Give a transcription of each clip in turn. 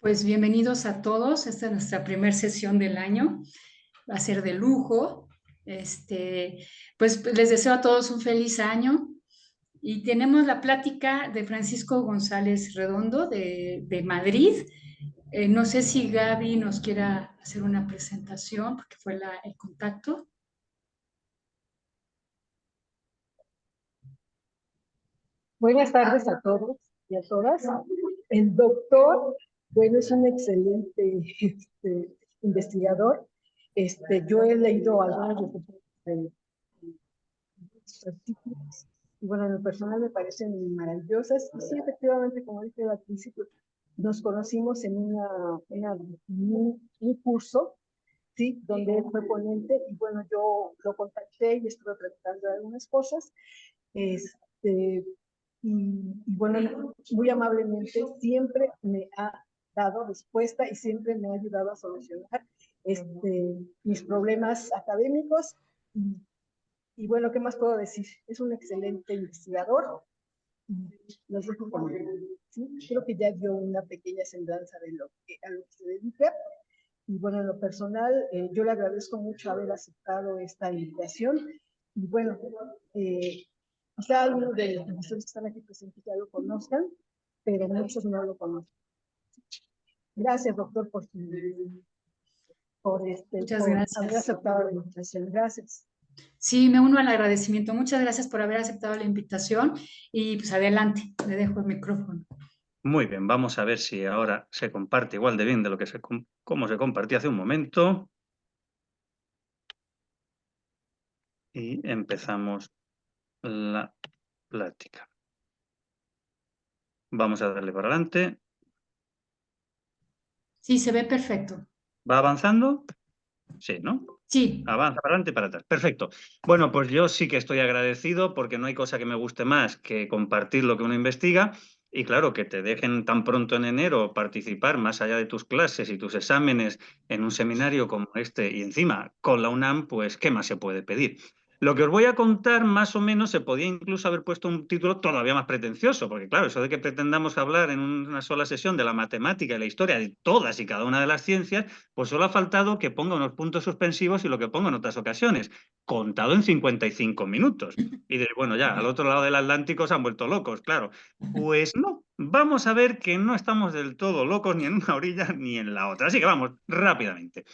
Pues bienvenidos a todos. Esta es nuestra primera sesión del año. Va a ser de lujo. Pues les deseo a todos un feliz año. Y tenemos la plática de Francisco González Redondo de Madrid. No sé si Gaby nos quiera hacer una presentación, porque fue el contacto. Buenas tardes a todos y a todas. El doctor, bueno, es un excelente investigador. Yo he leído algunos de sus artículos y bueno, en lo personal me parecen maravillosas. Y sí, efectivamente, como dije al principio, nos conocimos en un curso, ¿sí? Donde él fue ponente y bueno, yo lo contacté y estuve preguntando algunas cosas. Este, y bueno, muy amablemente siempre me ha dado respuesta y siempre me ha ayudado a solucionar mis problemas académicos. Y bueno, ¿qué más puedo decir? Es un excelente investigador. Los dejo con él, ¿sí? Creo que ya dio una pequeña semblanza de a lo que se dedica. Y bueno, en lo personal, yo le agradezco mucho haber aceptado esta invitación. Y bueno, quizá algunos de los profesores que están aquí presentes ya lo conozcan, pero muchos no lo conocen. Gracias, doctor, Muchas por haber gracias. aceptado la invitación. Gracias. Sí, me uno al agradecimiento. Muchas gracias por haber aceptado la invitación y pues adelante, le dejo el micrófono. Muy bien, vamos a ver si ahora se comparte igual de bien de lo que como se compartía hace un momento. Y empezamos la plática. Vamos a darle para adelante. Sí, se ve perfecto. ¿Va avanzando? Sí, ¿no? Sí. Avanza para adelante y para atrás. Perfecto. Bueno, pues yo sí que estoy agradecido porque no hay cosa que me guste más que compartir lo que uno investiga. Y claro, que te dejen tan pronto en enero participar más allá de tus clases y tus exámenes en un seminario como este y encima con la UNAM, pues ¿qué más se puede pedir? Lo que os voy a contar más o menos se podía incluso haber puesto un título todavía más pretencioso, porque claro, eso de que pretendamos hablar en una sola sesión de la matemática y la historia de todas y cada una de las ciencias, pues solo ha faltado que ponga unos puntos suspensivos y lo que pongo en otras ocasiones, contado en 55 minutos. Y de, bueno, ya, al otro lado del Atlántico se han vuelto locos, claro. Pues no, vamos a ver que no estamos del todo locos ni en una orilla ni en la otra. Así que vamos, rápidamente.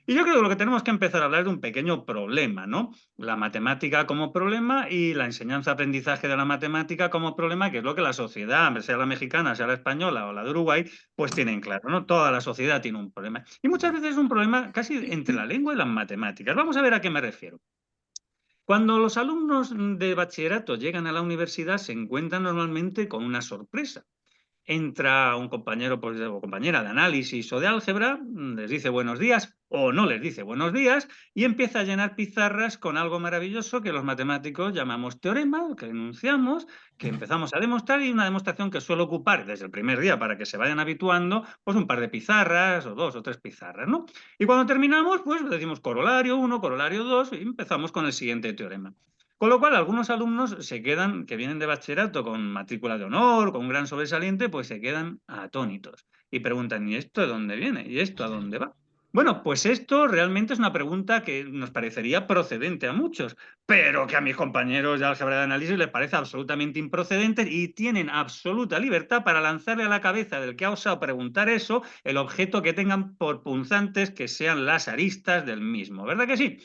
Y yo creo que lo que tenemos que empezar a hablar es de un pequeño problema, ¿no? La matemática como problema y la enseñanza-aprendizaje de la matemática como problema, que es lo que la sociedad, sea la mexicana, sea la española o la de Uruguay, pues tienen claro, ¿no? Toda la sociedad tiene un problema. Y muchas veces es un problema casi entre la lengua y las matemáticas. Vamos a ver a qué me refiero. Cuando los alumnos de bachillerato llegan a la universidad, se encuentran normalmente con una sorpresa. Entra un compañero pues, o compañera de análisis o de álgebra, les dice buenos días o no les dice buenos días y empieza a llenar pizarras con algo maravilloso que los matemáticos llamamos teorema, que enunciamos, que empezamos a demostrar y una demostración que suele ocupar desde el primer día para que se vayan habituando, pues un par de pizarras o 2 o 3 pizarras, ¿no? Y cuando terminamos, pues decimos corolario 1, corolario 2 y empezamos con el siguiente teorema. Con lo cual, algunos alumnos se quedan, que vienen de bachillerato con matrícula de honor, con un gran sobresaliente, pues se quedan atónitos y preguntan, ¿y esto de dónde viene? ¿Y esto a dónde va? Bueno, pues esto realmente es una pregunta que nos parecería procedente a muchos, pero que a mis compañeros de álgebra de análisis les parece absolutamente improcedente y tienen absoluta libertad para lanzarle a la cabeza del que ha osado preguntar eso el objeto que tengan por punzantes que sean las aristas del mismo, ¿verdad que sí?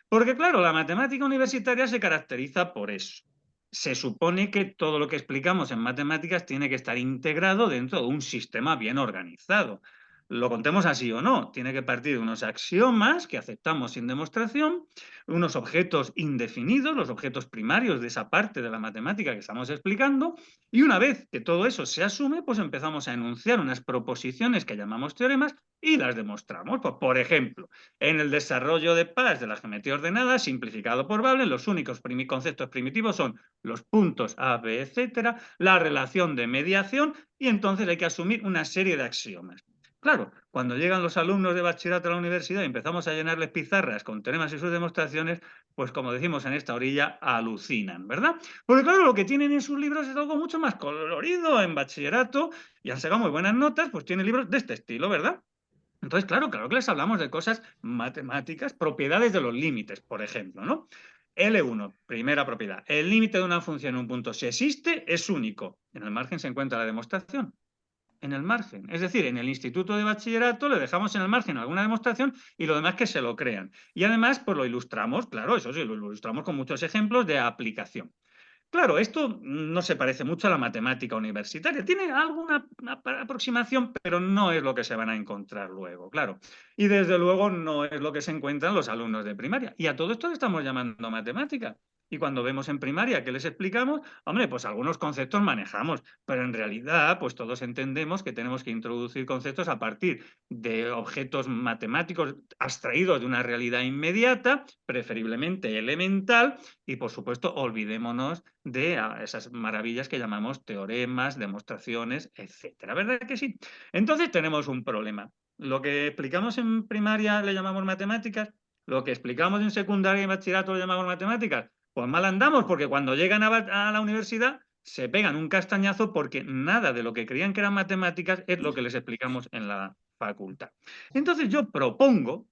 Porque claro, la matemática universitaria se caracteriza por eso. Se supone que todo lo que explicamos en matemáticas tiene que estar integrado dentro de un sistema bien organizado. Lo contemos así o no, tiene que partir de unos axiomas que aceptamos sin demostración, unos objetos indefinidos, los objetos primarios de esa parte de la matemática que estamos explicando, y una vez que todo eso se asume, pues empezamos a enunciar unas proposiciones que llamamos teoremas y las demostramos. Pues, por ejemplo, en el desarrollo de Pas de la geometría ordenada, simplificado por Veblen, los únicos conceptos primitivos son los puntos A, B, etcétera, la relación de mediación y entonces hay que asumir una serie de axiomas. Claro, cuando llegan los alumnos de bachillerato a la universidad y empezamos a llenarles pizarras con teoremas y sus demostraciones, pues como decimos en esta orilla, alucinan, ¿verdad? Porque claro, lo que tienen en sus libros es algo mucho más colorido en bachillerato y han sacado muy buenas notas, pues tienen libros de este estilo, ¿verdad? Entonces, claro que les hablamos de cosas matemáticas, propiedades de los límites, por ejemplo, ¿no? L1, primera propiedad. El límite de una función en un punto, si existe, es único. En el margen se encuentra la demostración. En el margen. Es decir, en el instituto de bachillerato le dejamos en el margen alguna demostración y lo demás que se lo crean. Y además, pues lo ilustramos, claro, eso sí, lo ilustramos con muchos ejemplos de aplicación. Claro, esto no se parece mucho a la matemática universitaria. Tiene alguna aproximación, pero no es lo que se van a encontrar luego, claro. Y desde luego no es lo que se encuentran los alumnos de primaria. Y a todo esto le estamos llamando matemática. Y cuando vemos en primaria que les explicamos, hombre, pues algunos conceptos manejamos, pero en realidad, pues todos entendemos que tenemos que introducir conceptos a partir de objetos matemáticos abstraídos de una realidad inmediata, preferiblemente elemental, y por supuesto, olvidémonos de esas maravillas que llamamos teoremas, demostraciones, etcétera. ¿Verdad que sí? Entonces tenemos un problema. Lo que explicamos en primaria le llamamos matemáticas, lo que explicamos en secundaria y bachillerato le llamamos matemáticas. Pues mal andamos, porque cuando llegan a la universidad se pegan un castañazo porque nada de lo que creían que eran matemáticas es lo que les explicamos en la facultad. Entonces yo propongo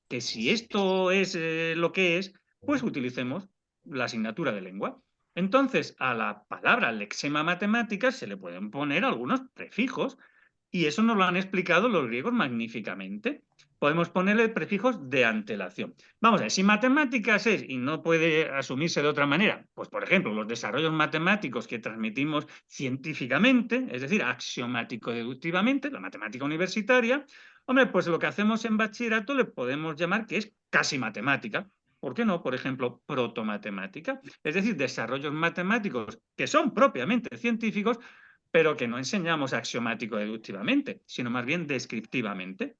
que si esto es lo que es, pues utilicemos la asignatura de lengua. Entonces, a la palabra lexema matemáticas se le pueden poner algunos prefijos y eso nos lo han explicado los griegos magníficamente. Podemos ponerle prefijos de antelación. Vamos a ver, si matemáticas es, y no puede asumirse de otra manera, pues por ejemplo, los desarrollos matemáticos que transmitimos científicamente, es decir, axiomático-deductivamente, la matemática universitaria, hombre, pues lo que hacemos en bachillerato le podemos llamar que es casi matemática. ¿Por qué no? Por ejemplo, protomatemática, es decir, desarrollos matemáticos que son propiamente científicos, pero que no enseñamos axiomático-deductivamente, sino más bien descriptivamente.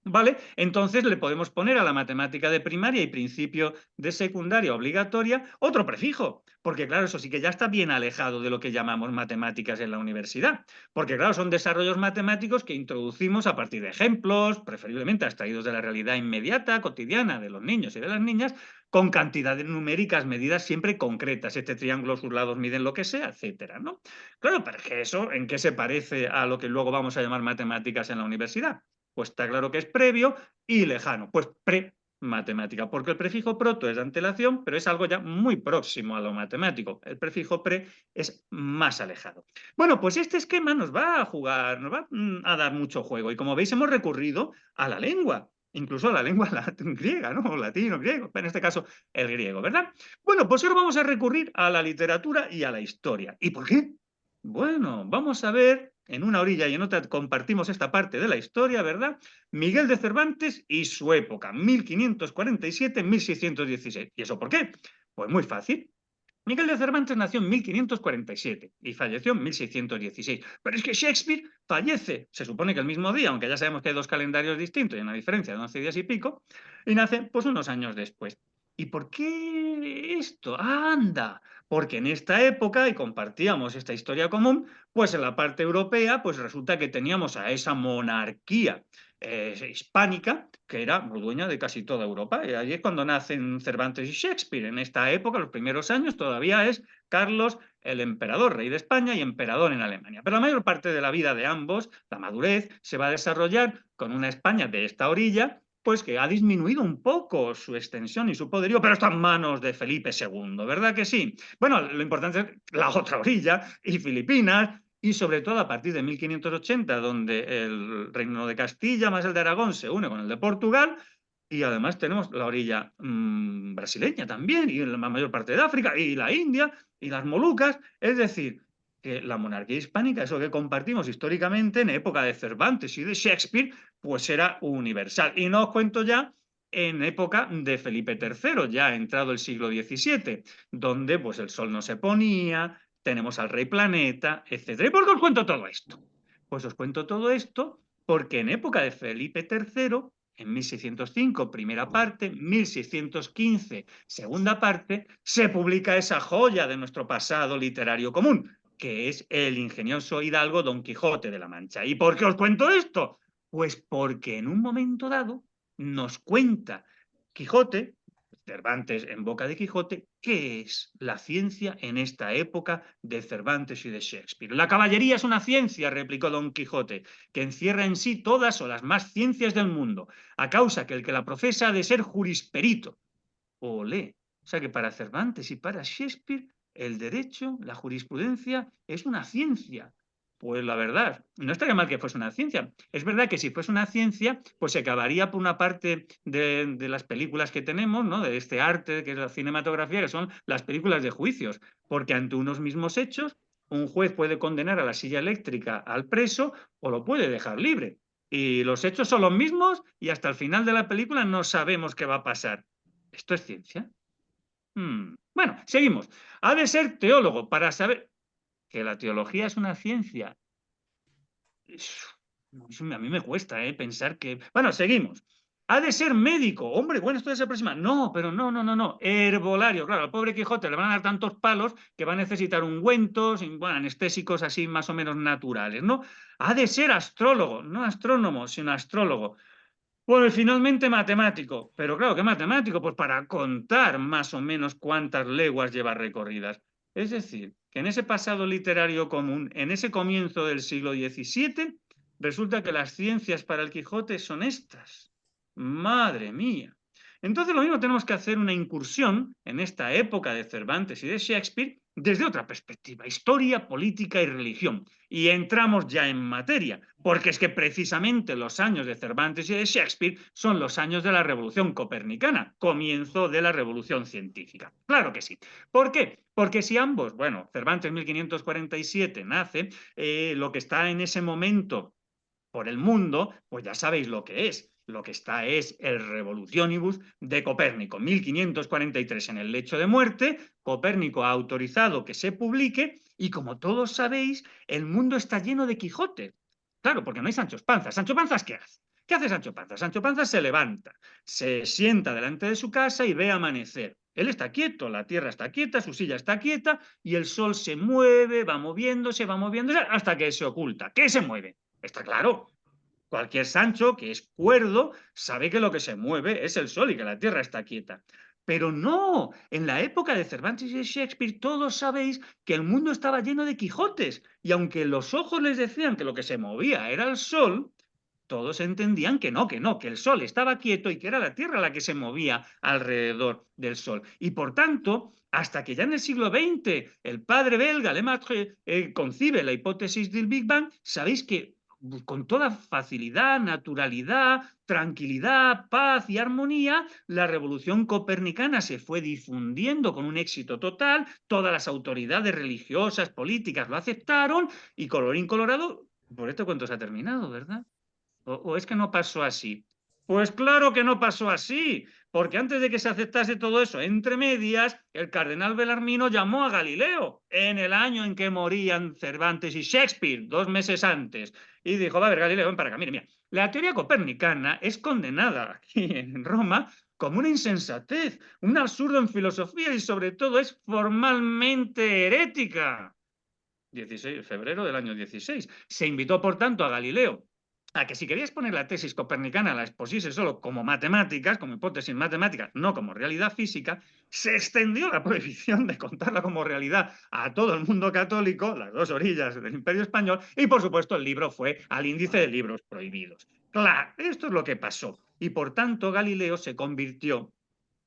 ¿Vale? Entonces le podemos poner a la matemática de primaria y principio de secundaria obligatoria otro prefijo, porque claro, eso sí que ya está bien alejado de lo que llamamos matemáticas en la universidad, porque claro, son desarrollos matemáticos que introducimos a partir de ejemplos, preferiblemente extraídos de la realidad inmediata, cotidiana de los niños y de las niñas, con cantidades numéricas medidas siempre concretas. Este triángulo, sus lados miden lo que sea, etcétera, ¿no? Claro, pero es que eso, ¿en qué se parece a lo que luego vamos a llamar matemáticas en la universidad? Pues está claro que es previo y lejano, pues pre-matemática, porque el prefijo proto es de antelación, pero es algo ya muy próximo a lo matemático. El prefijo pre es más alejado. Bueno, pues este esquema nos va a jugar, nos va a dar mucho juego. Y como veis, hemos recurrido a la lengua, incluso a la lengua griega, ¿no? O latín o griego, en este caso el griego, ¿verdad? Bueno, pues ahora vamos a recurrir a la literatura y a la historia. ¿Y por qué? Bueno, vamos a ver, en una orilla y en otra compartimos esta parte de la historia, ¿verdad? Miguel de Cervantes y su época, 1547-1616. ¿Y eso por qué? Pues muy fácil. Miguel de Cervantes nació en 1547 y falleció en 1616. Pero es que Shakespeare fallece, se supone que el mismo día, aunque ya sabemos que hay dos calendarios distintos y una diferencia de 11 días y pico, y nace pues unos años después. ¿Y por qué esto? ¡Anda! Porque en esta época, y compartíamos esta historia común, pues en la parte europea, pues resulta que teníamos a esa monarquía hispánica, que era dueña de casi toda Europa. Y allí es cuando nacen Cervantes y Shakespeare. En esta época, los primeros años, todavía es Carlos el emperador, rey de España y emperador en Alemania. Pero la mayor parte de la vida de ambos, la madurez, se va a desarrollar con una España de esta orilla, pues que ha disminuido un poco su extensión y su poderío, pero está en manos de Felipe II, ¿verdad que sí? Bueno, lo importante es la otra orilla y Filipinas, y sobre todo a partir de 1580, donde el Reino de Castilla más el de Aragón se une con el de Portugal, y además tenemos la orilla brasileña también, y la mayor parte de África, y la India, y las Molucas, es decir, que la monarquía hispánica, eso que compartimos históricamente en época de Cervantes y de Shakespeare, pues era universal. Y no os cuento ya en época de Felipe III, ya entrado el siglo XVII, donde pues el sol no se ponía, tenemos al rey planeta, etc. ¿Y por qué os cuento todo esto? Pues os cuento todo esto porque en época de Felipe III, en 1605, primera parte, 1615, segunda parte, se publica esa joya de nuestro pasado literario común, que es el ingenioso hidalgo Don Quijote de la Mancha. ¿Y por qué os cuento esto? Pues porque en un momento dado nos cuenta Quijote, Cervantes en boca de Quijote, qué es la ciencia en esta época de Cervantes y de Shakespeare. La caballería es una ciencia, replicó Don Quijote, que encierra en sí todas o las más ciencias del mundo, a causa que el que la profesa ha de ser jurisperito. Olé. O sea que para Cervantes y para Shakespeare el derecho, la jurisprudencia, es una ciencia. Pues la verdad, no estaría mal que fuese una ciencia. Es verdad que si fuese una ciencia, pues se acabaría por una parte de las películas que tenemos, ¿no? De este arte que es la cinematografía, que son las películas de juicios, porque ante unos mismos hechos, un juez puede condenar a la silla eléctrica al preso o lo puede dejar libre. Y los hechos son los mismos y hasta el final de la película no sabemos qué va a pasar. ¿Esto es ciencia? Bueno, seguimos. Ha de ser teólogo para saber que la teología es una ciencia. A mí me cuesta pensar que... Bueno, seguimos. Ha de ser médico. Hombre, bueno, esto ya se aproxima. No, pero no. Herbolario. Claro, al pobre Quijote le van a dar tantos palos que va a necesitar ungüentos, bueno, anestésicos así más o menos naturales, ¿no? Ha de ser astrólogo, no astrónomo, sino astrólogo. Bueno, y finalmente matemático. Pero claro, ¿qué matemático? Pues para contar más o menos cuántas leguas lleva recorridas. Es decir, que en ese pasado literario común, en ese comienzo del siglo XVII, resulta que las ciencias para el Quijote son estas. ¡Madre mía! Entonces lo mismo tenemos que hacer una incursión en esta época de Cervantes y de Shakespeare desde otra perspectiva, historia, política y religión. Y entramos ya en materia, porque es que precisamente los años de Cervantes y de Shakespeare son los años de la Revolución Copernicana, comienzo de la Revolución Científica. Claro que sí. ¿Por qué? Porque si ambos, bueno, Cervantes 1547 nace, lo que está en ese momento por el mundo, pues ya sabéis lo que es. Lo que está es el Revolutionibus de Copérnico, 1543 en el lecho de muerte. Copérnico ha autorizado que se publique y como todos sabéis, el mundo está lleno de Quijote. Claro, porque no hay Sancho Panza. ¿Sancho Panzas qué hace? ¿Qué hace Sancho Panza? Sancho Panza se levanta, se sienta delante de su casa y ve amanecer. Él está quieto, la tierra está quieta, su silla está quieta y el sol se mueve, va moviéndose hasta que se oculta. ¿Qué se mueve? Está claro. Cualquier Sancho que es cuerdo sabe que lo que se mueve es el sol y que la tierra está quieta. Pero no, en la época de Cervantes y de Shakespeare todos sabéis que el mundo estaba lleno de Quijotes y aunque los ojos les decían que lo que se movía era el sol, todos entendían que no, que el sol estaba quieto y que era la tierra la que se movía alrededor del sol. Y por tanto, hasta que ya en el siglo XX el padre belga Lemaitre concibe la hipótesis del Big Bang, sabéis que con toda facilidad, naturalidad, tranquilidad, paz y armonía, la revolución copernicana se fue difundiendo con un éxito total, todas las autoridades religiosas, políticas lo aceptaron y colorín colorado, por este cuento se ha terminado, ¿verdad? ¿O es que no pasó así? Pues claro que no pasó así, porque antes de que se aceptase todo eso, entre medias, el cardenal Belarmino llamó a Galileo en el año en que morían Cervantes y Shakespeare, 2 meses antes, y dijo, va a ver, Galileo, ven para acá, mira, la teoría copernicana es condenada aquí en Roma como una insensatez, un absurdo en filosofía y sobre todo es formalmente herética. 16, febrero del año 16. Se invitó, por tanto, a Galileo a que si querías poner la tesis copernicana la expusiese solo como matemáticas, como hipótesis matemática, no como realidad física, se extendió la prohibición de contarla como realidad a todo el mundo católico, las dos orillas del Imperio Español, y por supuesto el libro fue al índice de libros prohibidos. Claro, esto es lo que pasó. Y por tanto Galileo se convirtió,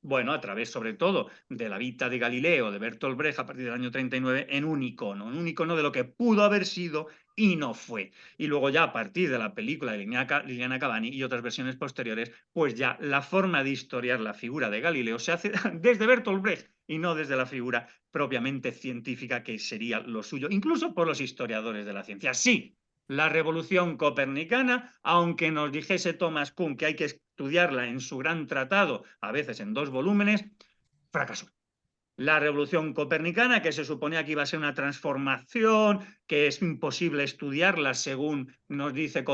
bueno, a través sobre todo de la Vita de Galileo, de Bertolt Brecht, a partir del año 39, en un icono de lo que pudo haber sido y no fue. Y luego ya a partir de la película de Liliana Cavani y otras versiones posteriores, pues ya la forma de historiar la figura de Galileo se hace desde Bertolt Brecht y no desde la figura propiamente científica que sería lo suyo, incluso por los historiadores de la ciencia. Sí, la revolución copernicana, aunque nos dijese Thomas Kuhn que hay que estudiarla en su gran tratado, a veces en 2 volúmenes, fracasó. La revolución copernicana, que se suponía que iba a ser una transformación, que es imposible estudiarla según nos dice,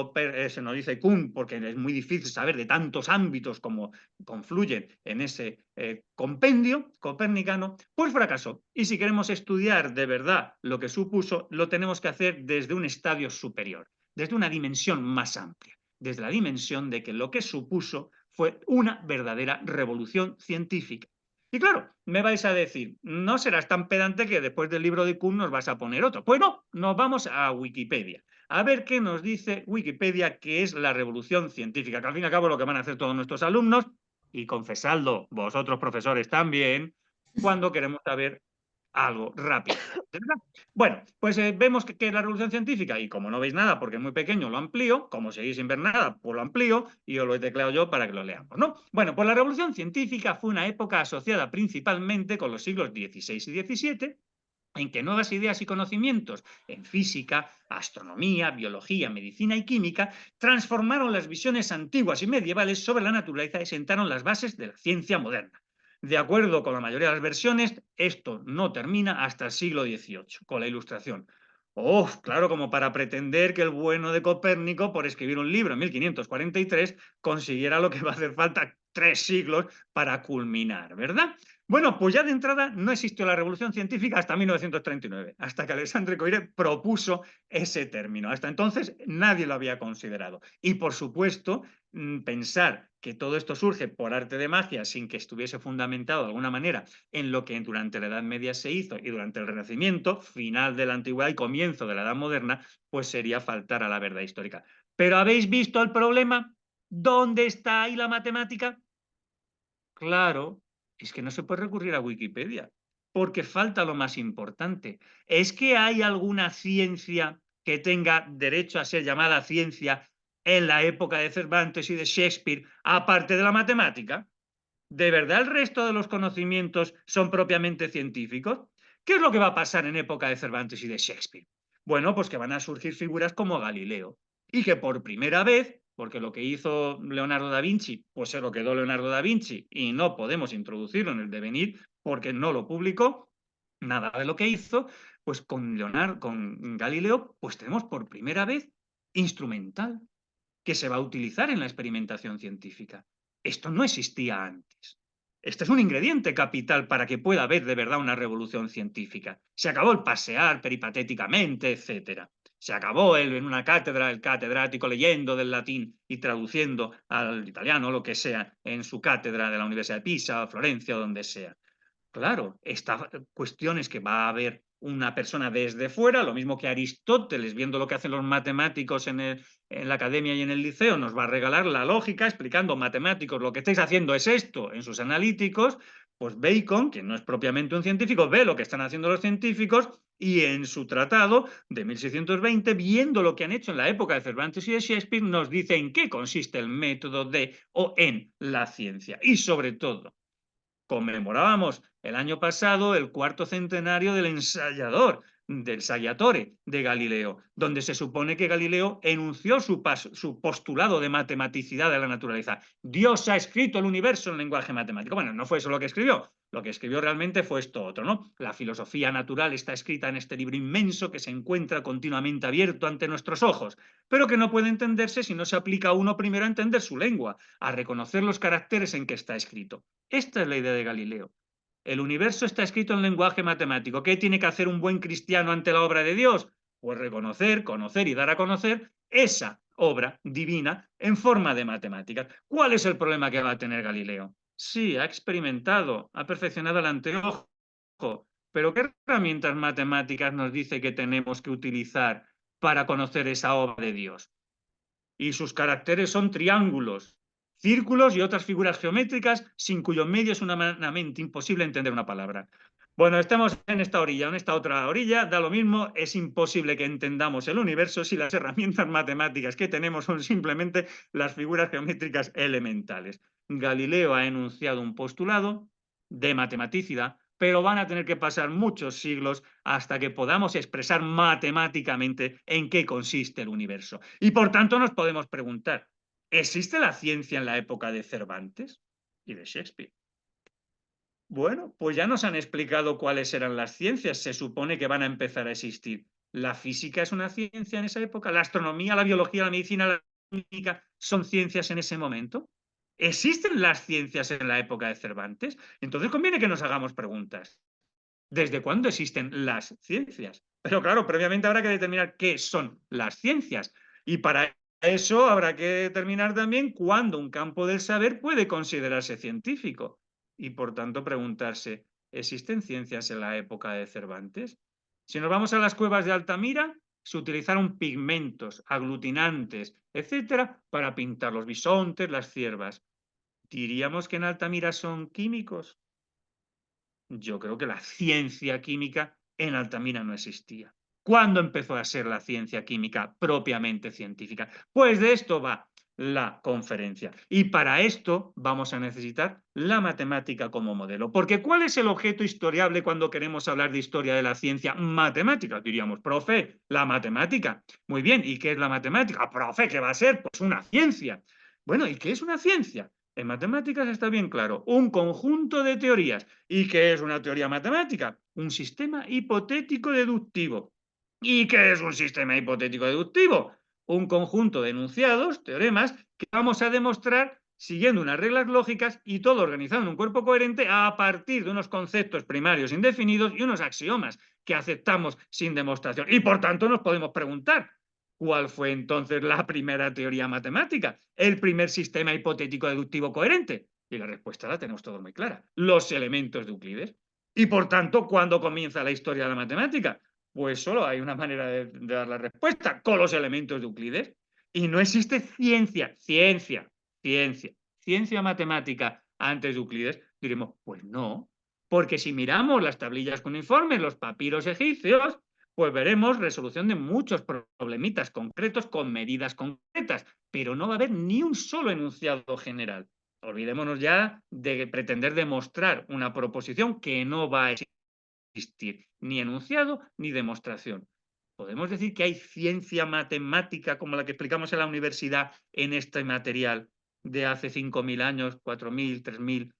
se nos dice Kuhn, porque es muy difícil saber de tantos ámbitos como confluyen en ese compendio copernicano, pues fracasó. Y si queremos estudiar de verdad lo que supuso, lo tenemos que hacer desde un estadio superior, desde una dimensión más amplia, desde la dimensión de que lo que supuso fue una verdadera revolución científica. Y claro, me vais a decir, no serás tan pedante que después del libro de Kuhn nos vas a poner otro. Pues no, nos vamos a Wikipedia. A ver qué nos dice Wikipedia que es la revolución científica, que al fin y al cabo es lo que van a hacer todos nuestros alumnos, y confesadlo vosotros profesores también, cuando queremos saber algo rápido. ¿Verdad? Bueno, pues vemos que es la revolución científica, y como no veis nada porque es muy pequeño, lo amplío. Como seguís sin ver nada, pues lo amplío y os lo he tecleado yo para que lo leamos, ¿no? Bueno, pues la revolución científica fue una época asociada principalmente con los siglos XVI y XVII, en que nuevas ideas y conocimientos en física, astronomía, biología, medicina y química transformaron las visiones antiguas y medievales sobre la naturaleza y sentaron las bases de la ciencia moderna. De acuerdo con la mayoría de las versiones, esto no termina hasta el siglo XVIII, con la Ilustración. Oh, claro, como para pretender que el bueno de Copérnico, por escribir un libro en 1543, consiguiera lo que va a hacer falta 3 siglos para culminar, ¿verdad? Bueno, pues ya de entrada no existió la revolución científica hasta 1939, hasta que Alexandre Koyré propuso ese término. Hasta entonces nadie lo había considerado. Y por supuesto, pensar que todo esto surge por arte de magia sin que estuviese fundamentado de alguna manera en lo que durante la Edad Media se hizo y durante el Renacimiento, final de la Antigüedad y comienzo de la Edad Moderna, pues sería faltar a la verdad histórica. Pero ¿habéis visto el problema? ¿Dónde está ahí la matemática? Claro, es que no se puede recurrir a Wikipedia, porque falta lo más importante. ¿Es que hay alguna ciencia que tenga derecho a ser llamada ciencia en la época de Cervantes y de Shakespeare, aparte de la matemática? ¿De verdad el resto de los conocimientos son propiamente científicos? ¿Qué es lo que va a pasar en época de Cervantes y de Shakespeare? Bueno, pues que van a surgir figuras como Galileo, y que por primera vez, porque lo que hizo Leonardo da Vinci, pues se lo quedó Leonardo da Vinci y no podemos introducirlo en el devenir porque no lo publicó, nada de lo que hizo, pues con Galileo, pues tenemos por primera vez instrumental que se va a utilizar en la experimentación científica. Esto no existía antes. Este es un ingrediente capital para que pueda haber de verdad una revolución científica. Se acabó el pasear peripatéticamente, etc. Se acabó en una cátedra, el catedrático leyendo del latín y traduciendo al italiano, lo que sea, en su cátedra de la Universidad de Pisa, Florencia o donde sea. Claro, esta cuestión es que va a haber una persona desde fuera, lo mismo que Aristóteles, viendo lo que hacen los matemáticos en la academia y en el liceo, nos va a regalar la lógica explicando, matemáticos, lo que estáis haciendo es esto en sus analíticos. Pues Bacon, que no es propiamente un científico, ve lo que están haciendo los científicos y en su tratado de 1620, viendo lo que han hecho en la época de Cervantes y de Shakespeare, nos dice en qué consiste el método de o en la ciencia. Y sobre todo, conmemorábamos el año pasado el 4º centenario del ensayador, del Saggiatore de Galileo, donde se supone que Galileo enunció su postulado de matematicidad de la naturaleza. Dios ha escrito el universo en lenguaje matemático. Bueno, no fue eso lo que escribió. Lo que escribió realmente fue esto otro, ¿no? La filosofía natural está escrita en este libro inmenso que se encuentra continuamente abierto ante nuestros ojos, pero que no puede entenderse si no se aplica a uno primero a entender su lengua, a reconocer los caracteres en que está escrito. Esta es la idea de Galileo. El universo está escrito en lenguaje matemático. ¿Qué tiene que hacer un buen cristiano ante la obra de Dios? Pues reconocer, conocer y dar a conocer esa obra divina en forma de matemáticas. ¿Cuál es el problema que va a tener Galileo? Sí, ha experimentado, ha perfeccionado el anteojo, pero ¿qué herramientas matemáticas nos dice que tenemos que utilizar para conocer esa obra de Dios? Y sus caracteres son triángulos, círculos y otras figuras geométricas sin cuyo medio es humanamente imposible entender una palabra. Bueno, estamos en esta orilla o en esta otra orilla, da lo mismo, es imposible que entendamos el universo si las herramientas matemáticas que tenemos son simplemente las figuras geométricas elementales. Galileo ha enunciado un postulado de matematicidad, pero van a tener que pasar muchos siglos hasta que podamos expresar matemáticamente en qué consiste el universo. Y por tanto nos podemos preguntar, ¿existe la ciencia en la época de Cervantes y de Shakespeare? Bueno, pues ya nos han explicado cuáles eran las ciencias. Se supone que van a empezar a existir. ¿La física es una ciencia en esa época? ¿La astronomía, la biología, la medicina, la química son ciencias en ese momento? ¿Existen las ciencias en la época de Cervantes? Entonces conviene que nos hagamos preguntas. ¿Desde cuándo existen las ciencias? Pero claro, previamente habrá que determinar qué son las ciencias. Y para eso habrá que determinar también cuándo un campo del saber puede considerarse científico. Y por tanto preguntarse, ¿existen ciencias en la época de Cervantes? Si nos vamos a las cuevas de Altamira, se utilizaron pigmentos, aglutinantes, etcétera, para pintar los bisontes, las ciervas. ¿Diríamos que en Altamira son químicos? Yo creo que la ciencia química en Altamira no existía. ¿Cuándo empezó a ser la ciencia química propiamente científica? Pues de esto va la conferencia. Y para esto vamos a necesitar la matemática como modelo. Porque ¿cuál es el objeto historiable cuando queremos hablar de historia de la ciencia? Matemática. Diríamos, profe, la matemática. Muy bien, ¿y qué es la matemática? Profe, ¿qué va a ser? Pues una ciencia. Bueno, ¿y qué es una ciencia? En matemáticas está bien claro, un conjunto de teorías. ¿Y qué es una teoría matemática? Un sistema hipotético deductivo. ¿Y qué es un sistema hipotético deductivo? Un conjunto de enunciados, teoremas, que vamos a demostrar siguiendo unas reglas lógicas y todo organizado en un cuerpo coherente a partir de unos conceptos primarios indefinidos y unos axiomas que aceptamos sin demostración. Y por tanto nos podemos preguntar, ¿cuál fue entonces la primera teoría matemática? ¿El primer sistema hipotético deductivo coherente? Y la respuesta la tenemos todos muy clara. Los elementos de Euclides. Y por tanto, ¿cuándo comienza la historia de la matemática? Pues solo hay una manera de dar la respuesta, con los elementos de Euclides. Y no existe ciencia matemática antes de Euclides. Diremos, pues no. Porque si miramos las tablillas cuneiformes, los papiros egipcios, pues veremos resolución de muchos problemitas concretos con medidas concretas, pero no va a haber ni un solo enunciado general. Olvidémonos ya de pretender demostrar una proposición que no va a existir ni enunciado ni demostración. ¿Podemos decir que hay ciencia matemática como la que explicamos en la universidad en este material de hace 5.000 años, 4.000, 3.000,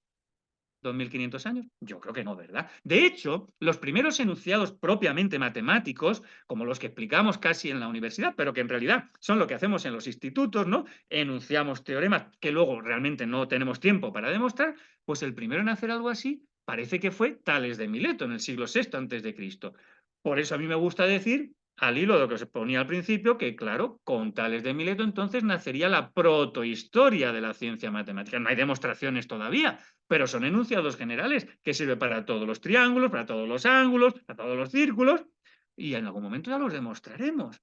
2.500 años? Yo creo que no, ¿verdad? De hecho, los primeros enunciados propiamente matemáticos, como los que explicamos casi en la universidad, pero que en realidad son lo que hacemos en los institutos, ¿no? Enunciamos teoremas que luego realmente no tenemos tiempo para demostrar, pues el primero en hacer algo así parece que fue Tales de Mileto en el siglo VI antes de Cristo. Por eso a mí me gusta decir, al hilo de lo que os ponía al principio, que claro, con Tales de Mileto entonces nacería la protohistoria de la ciencia matemática. No hay demostraciones todavía, pero son enunciados generales que sirven para todos los triángulos, para todos los ángulos, para todos los círculos, y en algún momento ya los demostraremos.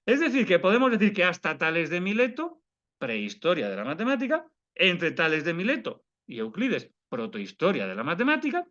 Es decir, que podemos decir que hasta Tales de Mileto, prehistoria de la matemática, entre Tales de Mileto y Euclides, protohistoria de la matemática,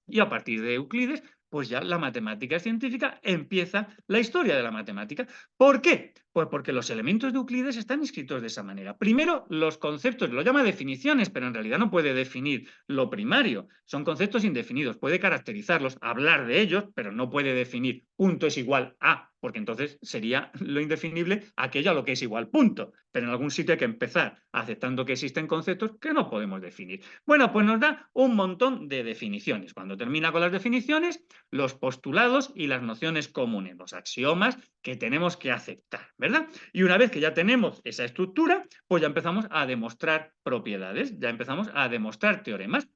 y a partir de Euclides, pues ya la matemática científica empieza la historia de la matemática. ¿Por qué? Pues porque los elementos de Euclides están escritos de esa manera. Primero, los conceptos, lo llama definiciones, pero en realidad no puede definir lo primario. Son conceptos indefinidos, puede caracterizarlos, hablar de ellos, pero no puede definir punto es igual a, porque entonces sería lo indefinible aquello a lo que es igual punto. Pero en algún sitio hay que empezar aceptando que existen conceptos que no podemos definir. Bueno, pues nos da un montón de definiciones. Cuando termina con las definiciones, los postulados y las nociones comunes, los axiomas que tenemos que aceptar, ¿verdad? Y una vez que ya tenemos esa estructura, pues ya empezamos a demostrar propiedades, ya empezamos a demostrar teoremas.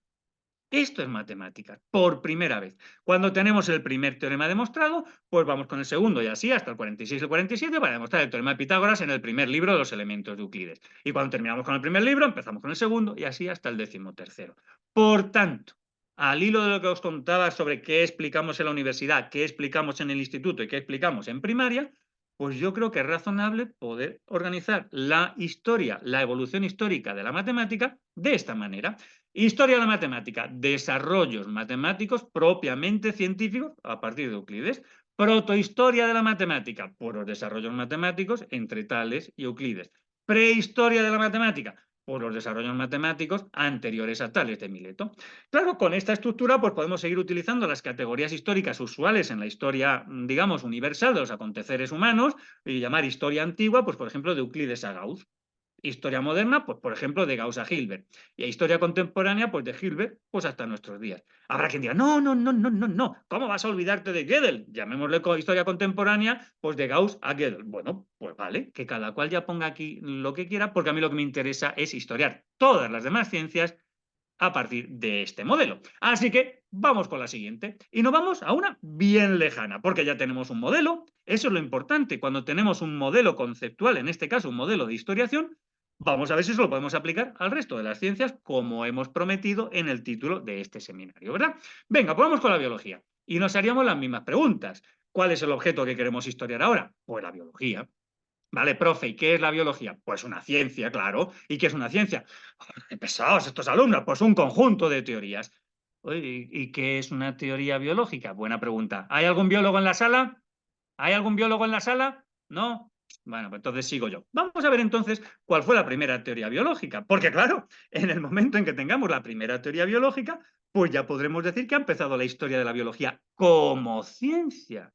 Esto es matemáticas, por primera vez. Cuando tenemos el primer teorema demostrado, pues vamos con el segundo y así hasta el 46 y el 47 para demostrar el teorema de Pitágoras en el primer libro de los elementos de Euclides. Y cuando terminamos con el primer libro, empezamos con el segundo y así hasta el 13º. Por tanto, al hilo de lo que os contaba sobre qué explicamos en la universidad, qué explicamos en el instituto y qué explicamos en primaria, pues yo creo que es razonable poder organizar la historia, la evolución histórica de la matemática de esta manera. Historia de la matemática, desarrollos matemáticos propiamente científicos a partir de Euclides. Protohistoria de la matemática, por los desarrollos matemáticos entre Tales y Euclides. Prehistoria de la matemática, por los desarrollos matemáticos anteriores a Tales de Mileto. Claro, con esta estructura pues podemos seguir utilizando las categorías históricas usuales en la historia, digamos, universal de los aconteceres humanos y llamar historia antigua, pues por ejemplo, de Euclides a Gauss. Historia moderna, pues por ejemplo, de Gauss a Hilbert. Y historia contemporánea, pues de Hilbert, pues hasta nuestros días. Habrá quien diga, no, no, no, no, no, no, ¿cómo vas a olvidarte de Gödel? Llamémosle historia contemporánea, pues de Gauss a Gödel. Bueno, pues vale, que cada cual ya ponga aquí lo que quiera, porque a mí lo que me interesa es historiar todas las demás ciencias a partir de este modelo. Así que vamos con la siguiente. Y nos vamos a una bien lejana, porque ya tenemos un modelo. Eso es lo importante. Cuando tenemos un modelo conceptual, en este caso un modelo de historiación, vamos a ver si eso lo podemos aplicar al resto de las ciencias, como hemos prometido en el título de este seminario, ¿verdad? Venga, pues vamos con la biología. Y nos haríamos las mismas preguntas. ¿Cuál es el objeto que queremos historiar ahora? Pues la biología. Vale, profe, ¿y qué es la biología? Pues una ciencia, claro. ¿Y qué es una ciencia? ¡Qué pesados estos alumnos! Pues un conjunto de teorías. Oye, ¿y qué es una teoría biológica? Buena pregunta. ¿Hay algún biólogo en la sala? ¿Hay algún biólogo en la sala? ¿No? Bueno, pues entonces sigo yo. Vamos a ver entonces cuál fue la primera teoría biológica. Porque claro, en el momento en que tengamos la primera teoría biológica, pues ya podremos decir que ha empezado la historia de la biología como ciencia.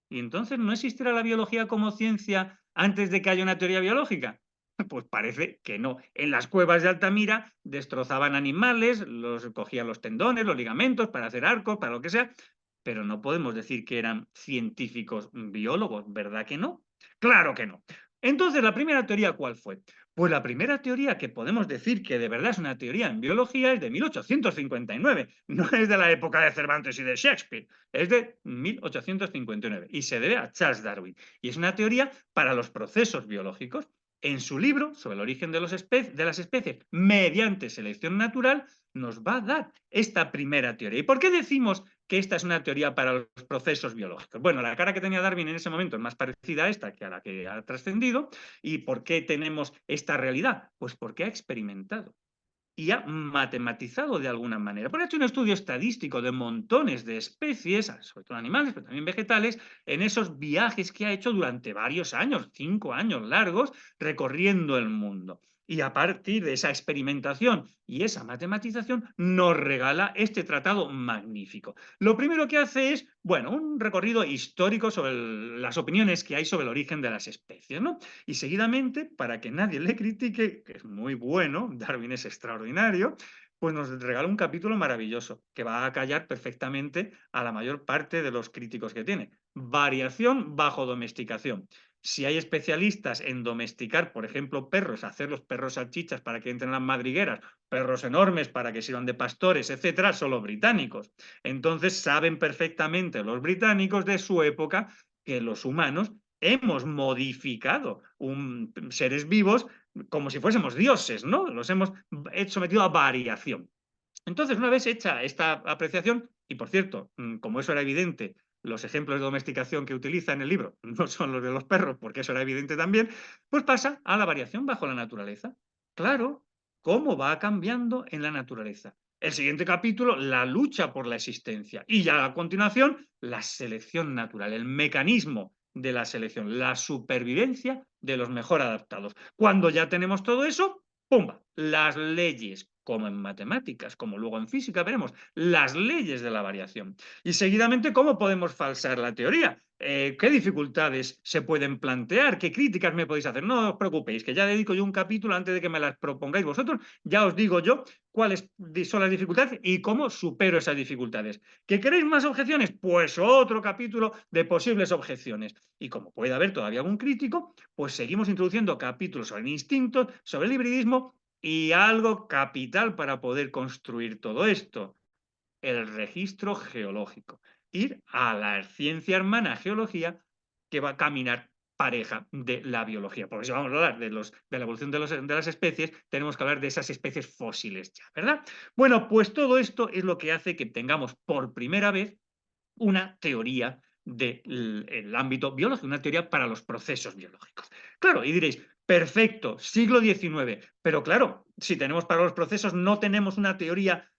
¿Y entonces no existirá la biología como ciencia antes de que haya una teoría biológica? Pues parece que no. En las cuevas de Altamira destrozaban animales, cogían los tendones, los ligamentos para hacer arcos, para lo que sea, pero no podemos decir que eran científicos biólogos, ¿verdad que no? Claro que no. Entonces, ¿la primera teoría cuál fue? Pues la primera teoría que podemos decir que de verdad es una teoría en biología es de 1859, no es de la época de Cervantes y de Shakespeare, es de 1859 y se debe a Charles Darwin. Y es una teoría para los procesos biológicos. En su libro sobre el origen de las especies mediante selección natural, nos va a dar esta primera teoría. ¿Y por qué decimos que esta es una teoría para los procesos biológicos? Bueno, la cara que tenía Darwin en ese momento es más parecida a esta que a la que ha trascendido. ¿Y por qué tenemos esta realidad? Pues porque ha experimentado y ha matematizado de alguna manera. Porque ha hecho un estudio estadístico de montones de especies, sobre todo animales, pero también vegetales, en esos viajes que ha hecho durante varios años, 5 años largos, recorriendo el mundo. Y a partir de esa experimentación y esa matematización nos regala este tratado magnífico. Lo primero que hace es, bueno, un recorrido histórico sobre las opiniones que hay sobre el origen de las especies, ¿no? Y seguidamente, para que nadie le critique, que es muy bueno, Darwin es extraordinario, pues nos regala un capítulo maravilloso que va a callar perfectamente a la mayor parte de los críticos que tiene. Variación bajo domesticación. Si hay especialistas en domesticar, por ejemplo, perros, hacer los perros salchichas para que entren en las madrigueras, perros enormes para que sirvan de pastores, etcétera, son los británicos. Entonces saben perfectamente los británicos de su época que los humanos hemos modificado seres vivos como si fuésemos dioses, ¿no? Los hemos sometido a variación. Entonces, una vez hecha esta apreciación, y por cierto, como eso era evidente, los ejemplos de domesticación que utiliza en el libro no son los de los perros, porque eso era evidente también, pues pasa a la variación bajo la naturaleza. Claro, cómo va cambiando en la naturaleza. El siguiente capítulo, la lucha por la existencia. Y ya a continuación, la selección natural, el mecanismo de la selección, la supervivencia de los mejor adaptados. Cuando ya tenemos todo eso, ¡pumba! Las leyes, como en matemáticas, como luego en física veremos, las leyes de la variación. Y seguidamente, ¿cómo podemos falsear la teoría? ¿Qué dificultades se pueden plantear? ¿Qué críticas me podéis hacer? No os preocupéis, que ya dedico yo un capítulo antes de que me las propongáis vosotros. Ya os digo yo cuáles son las dificultades y cómo supero esas dificultades. ¿Que queréis más objeciones? Pues otro capítulo de posibles objeciones. Y como puede haber todavía algún crítico, pues seguimos introduciendo capítulos sobre el instinto, sobre el hibridismo y algo capital para poder construir todo esto, el registro geológico. Ir a la ciencia hermana geología que va a caminar pareja de la biología. Porque si vamos a hablar de la evolución de las especies, tenemos que hablar de esas especies fósiles ya, ¿verdad? Bueno, pues todo esto es lo que hace que tengamos por primera vez una teoría del ámbito biológico, una teoría para los procesos biológicos. Claro, y diréis, perfecto, siglo XIX, pero claro, si tenemos para los procesos, no tenemos una teoría,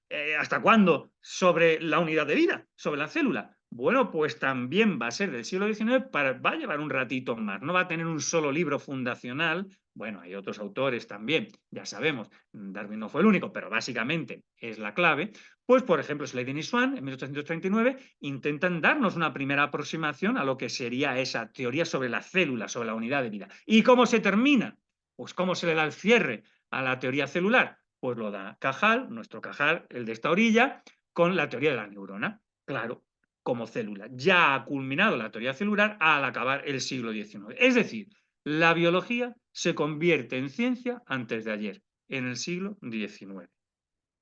¿hasta cuándo?, sobre la unidad de vida, sobre la célula. Bueno, pues también va a ser del siglo XIX, va a llevar un ratito más, no va a tener un solo libro fundacional. Bueno, hay otros autores también, ya sabemos, Darwin no fue el único, pero básicamente es la clave. Pues, por ejemplo, Sladen y Swan, en 1839, intentan darnos una primera aproximación a lo que sería esa teoría sobre la célula, sobre la unidad de vida. ¿Y cómo se termina? Pues ¿cómo se le da el cierre a la teoría celular? Pues lo da Cajal, nuestro Cajal, el de esta orilla, con la teoría de la neurona. Claro, como célula. Ya ha culminado la teoría celular al acabar el siglo XIX. Es decir, la biología se convierte en ciencia antes de ayer, en el siglo XIX.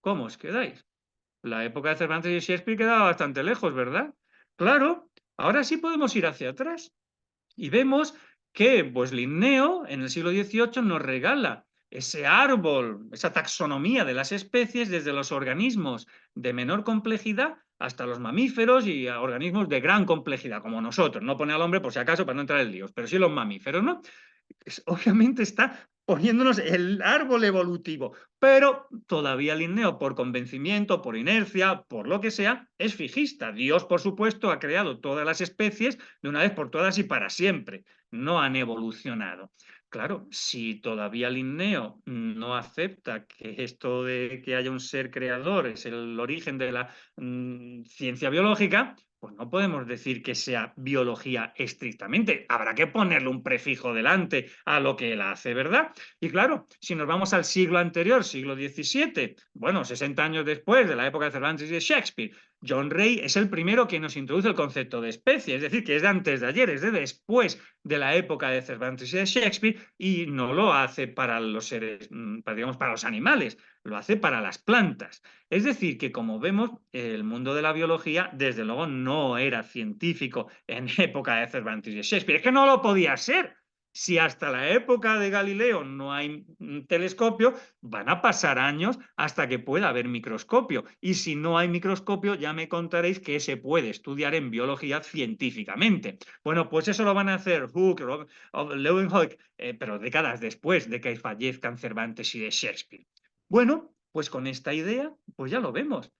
¿Cómo os quedáis? La época de Cervantes y Shakespeare quedaba bastante lejos, ¿verdad? Claro, ahora sí podemos ir hacia atrás. Y vemos que pues, Linneo en el siglo XVIII nos regala ese árbol, esa taxonomía de las especies desde los organismos de menor complejidad hasta los mamíferos y a organismos de gran complejidad, como nosotros. No pone al hombre por si acaso para no entrar en líos, pero sí los mamíferos, ¿no? Obviamente está poniéndonos el árbol evolutivo, pero todavía Linneo, por convencimiento, por inercia, por lo que sea, es fijista. Dios, por supuesto, ha creado todas las especies de una vez por todas y para siempre. No han evolucionado. Claro, si todavía Linneo no acepta que esto de que haya un ser creador es el origen de la ciencia biológica, pues no podemos decir que sea biología estrictamente. Habrá que ponerle un prefijo delante a lo que él hace, ¿verdad? Y claro, si nos vamos al siglo anterior, siglo XVII, bueno, 60 años después de la época de Cervantes y de Shakespeare, John Ray es el primero que nos introduce el concepto de especie, es decir, que es de antes de ayer, es de después de la época de Cervantes y de Shakespeare, y no lo hace para los seres, digamos, para los animales, lo hace para las plantas. Es decir, que como vemos, el mundo de la biología, desde luego, no era científico en época de Cervantes y de Shakespeare. Es que no lo podía ser. Si hasta la época de Galileo no hay telescopio, van a pasar años hasta que pueda haber microscopio. Y si no hay microscopio, ya me contaréis que se puede estudiar en biología científicamente. Bueno, pues eso lo van a hacer Hooke, Leeuwenhoek, pero décadas después de que fallezcan Cervantes y de Shakespeare. Bueno, pues con esta idea, pues ya lo vemos.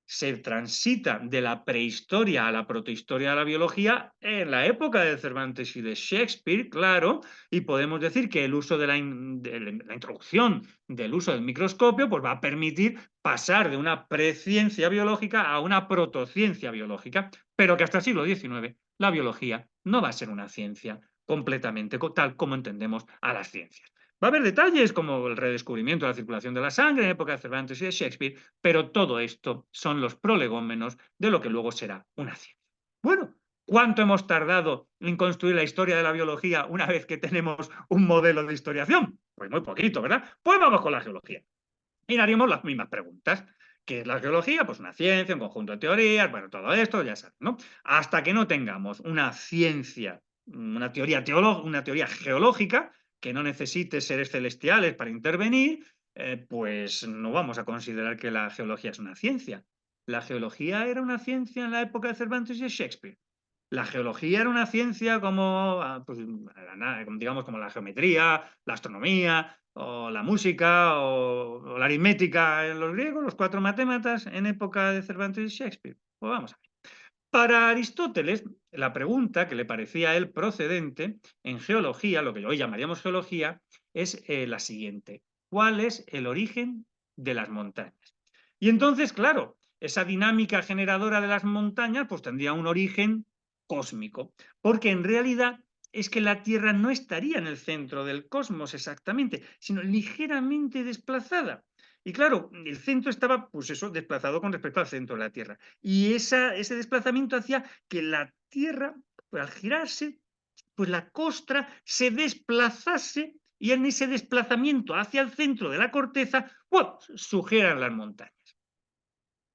Se transita de la prehistoria a la protohistoria de la biología en la época de Cervantes y de Shakespeare, claro, y podemos decir que el uso de la introducción del uso del microscopio pues va a permitir pasar de una preciencia biológica a una protociencia biológica, pero que hasta el siglo XIX la biología no va a ser una ciencia completamente tal como entendemos a las ciencias. Va a haber detalles como el redescubrimiento de la circulación de la sangre en época de Cervantes y de Shakespeare, pero todo esto son los prolegómenos de lo que luego será una ciencia. Bueno, ¿cuánto hemos tardado en construir la historia de la biología una vez que tenemos un modelo de historiación? Pues muy poquito, ¿verdad? Pues vamos con la geología. Y haríamos las mismas preguntas. ¿Qué es la geología? Pues una ciencia, un conjunto de teorías, bueno, todo esto, ya sabes, ¿no? Hasta que no tengamos una ciencia, una teoría geológica, que no necesite seres celestiales para intervenir, pues no vamos a considerar que la geología es una ciencia. La geología era una ciencia en la época de Cervantes y de Shakespeare. La geología era una ciencia como, pues, digamos, como la geometría, la astronomía, o la música, o la aritmética en los griegos, los cuatro matématas en época de Cervantes y Shakespeare. Pues vamos a ver. Para Aristóteles, la pregunta que le parecía a él procedente en geología, lo que hoy llamaríamos geología, es la siguiente. ¿Cuál es el origen de las montañas? Y entonces, claro, esa dinámica generadora de las montañas pues tendría un origen cósmico, porque en realidad es que la Tierra no estaría en el centro del cosmos exactamente, sino ligeramente desplazada. Y claro, el centro estaba, pues eso, desplazado con respecto al centro de la Tierra. Y ese desplazamiento hacía que la Tierra, pues, al girarse, pues la costra se desplazase y en ese desplazamiento hacia el centro de la corteza, ¡wow!, surgieran las montañas.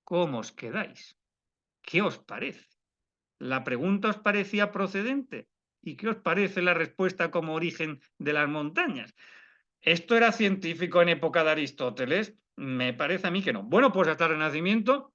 ¿Cómo os quedáis? ¿Qué os parece? ¿La pregunta os parecía procedente? ¿Y qué os parece la respuesta como origen de las montañas? ¿Esto era científico en época de Aristóteles? Me parece a mí que no. Bueno, pues hasta el Renacimiento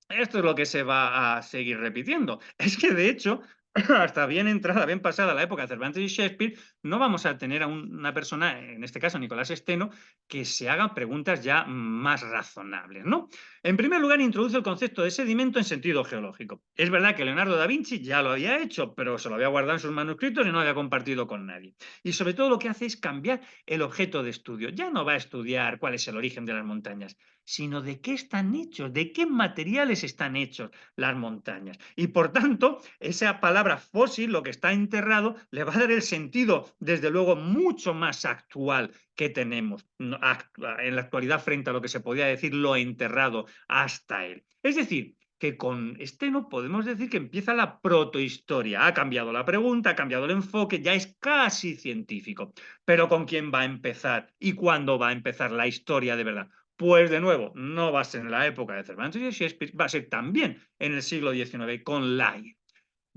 esto es lo que se va a seguir repitiendo. Es que, de hecho, hasta bien entrada, bien pasada la época de Cervantes y Shakespeare, no vamos a tener a una persona, en este caso Nicolás Steno, que se haga preguntas ya más razonables, ¿no? En primer lugar, introduce el concepto de sedimento en sentido geológico. Es verdad que Leonardo da Vinci ya lo había hecho, pero se lo había guardado en sus manuscritos y no lo había compartido con nadie. Y sobre todo lo que hace es cambiar el objeto de estudio. Ya no va a estudiar cuál es el origen de las montañas, sino de qué están hechos, de qué materiales están hechos las montañas. Y por tanto, esa palabra palabra fósil, lo que está enterrado, le va a dar el sentido, desde luego, mucho más actual que tenemos en la actualidad frente a lo que se podía decir lo enterrado hasta él. Es decir, que con Steno podemos decir que empieza la protohistoria. Ha cambiado la pregunta, ha cambiado el enfoque, ya es casi científico. Pero ¿con quién va a empezar y cuándo va a empezar la historia de verdad? Pues de nuevo, no va a ser en la época de Cervantes y de Shakespeare, va a ser también en el siglo XIX con Lyell.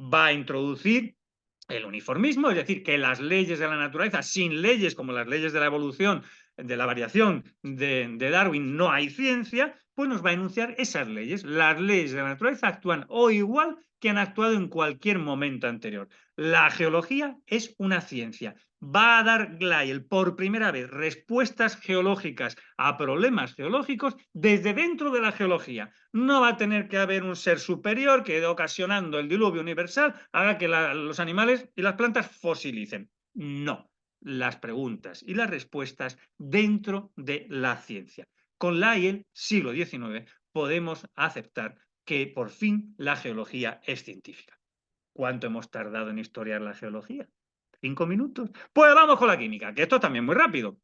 Va a introducir el uniformismo, es decir, que las leyes de la naturaleza, sin leyes como las leyes de la evolución, de la variación de Darwin, no hay ciencia, pues nos va a enunciar esas leyes. Las leyes de la naturaleza actúan o igual que han actuado en cualquier momento anterior. La geología es una ciencia. Va a dar Lyell por primera vez respuestas geológicas a problemas geológicos desde dentro de la geología. No va a tener que haber un ser superior que, ocasionando el diluvio universal, haga que los animales y las plantas fosilicen. No, las preguntas y las respuestas dentro de la ciencia. Con Lyell, siglo XIX, podemos aceptar que por fin la geología es científica. ¿Cuánto hemos tardado en historiar la geología? 5 minutos. Pues vamos con la química, que esto es también muy rápido.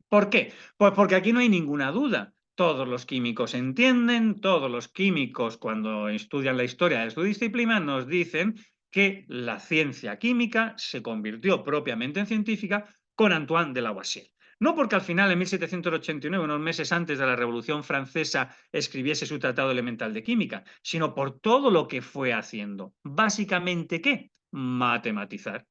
¿Por qué? Pues porque aquí no hay ninguna duda. Todos los químicos entienden, todos los químicos cuando estudian la historia de su disciplina nos dicen que la ciencia química se convirtió propiamente en científica con Antoine de Lavoisier. No porque al final, en 1789, unos meses antes de la Revolución Francesa, escribiese su Tratado Elemental de Química, sino por todo lo que fue haciendo. Básicamente, ¿qué? Matematizar.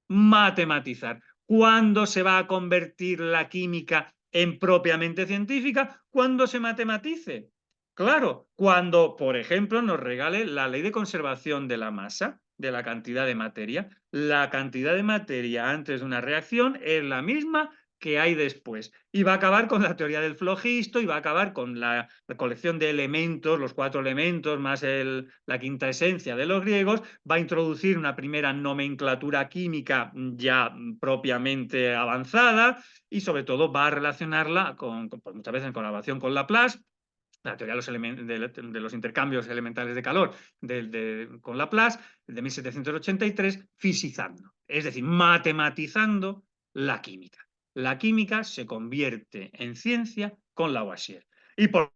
Matematizar. ¿Cuándo se va a convertir la química en propiamente científica? Cuando se matematice. Claro, cuando, por ejemplo, nos regale la ley de conservación de la masa, de la cantidad de materia. La cantidad de materia antes de una reacción es la misma que hay después. Y va a acabar con la teoría del flogisto y va a acabar con la colección de elementos, los 4 elementos más la quinta esencia de los griegos. Va a introducir una primera nomenclatura química ya propiamente avanzada y sobre todo va a relacionarla pues muchas veces en colaboración con Laplace, la teoría de los intercambios elementales de calor con Laplace, de 1783, fisizando, es decir, matematizando la química. La química se convierte en ciencia con Lavoisier. Y por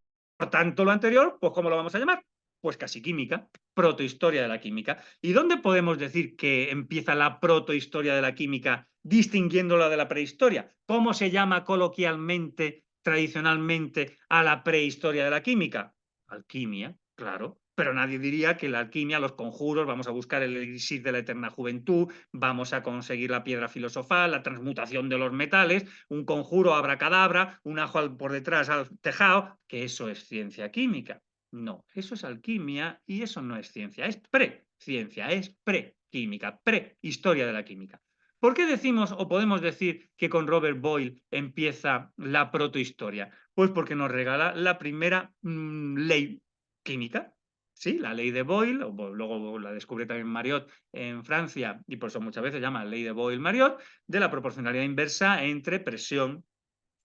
tanto lo anterior, pues ¿cómo lo vamos a llamar? Pues casi química, protohistoria de la química. ¿Y dónde podemos decir que empieza la protohistoria de la química distinguiéndola de la prehistoria? ¿Cómo se llama coloquialmente, tradicionalmente, a la prehistoria de la química? Alquimia, claro. Pero nadie diría que la alquimia, los conjuros, vamos a buscar el elixir de la eterna juventud, vamos a conseguir la piedra filosofal, la transmutación de los metales, un conjuro abracadabra, un ajo por detrás al tejado, que eso es ciencia química. No, eso es alquimia y eso no es ciencia, es pre-ciencia, es pre-química, prehistoria de la química. ¿Por qué decimos o podemos decir que con Robert Boyle empieza la protohistoria? Pues porque nos regala la primera ley química. Sí, la ley de Boyle, luego la descubre también Mariot en Francia, y por eso muchas veces se llama ley de Boyle-Mariot, de la proporcionalidad inversa entre presión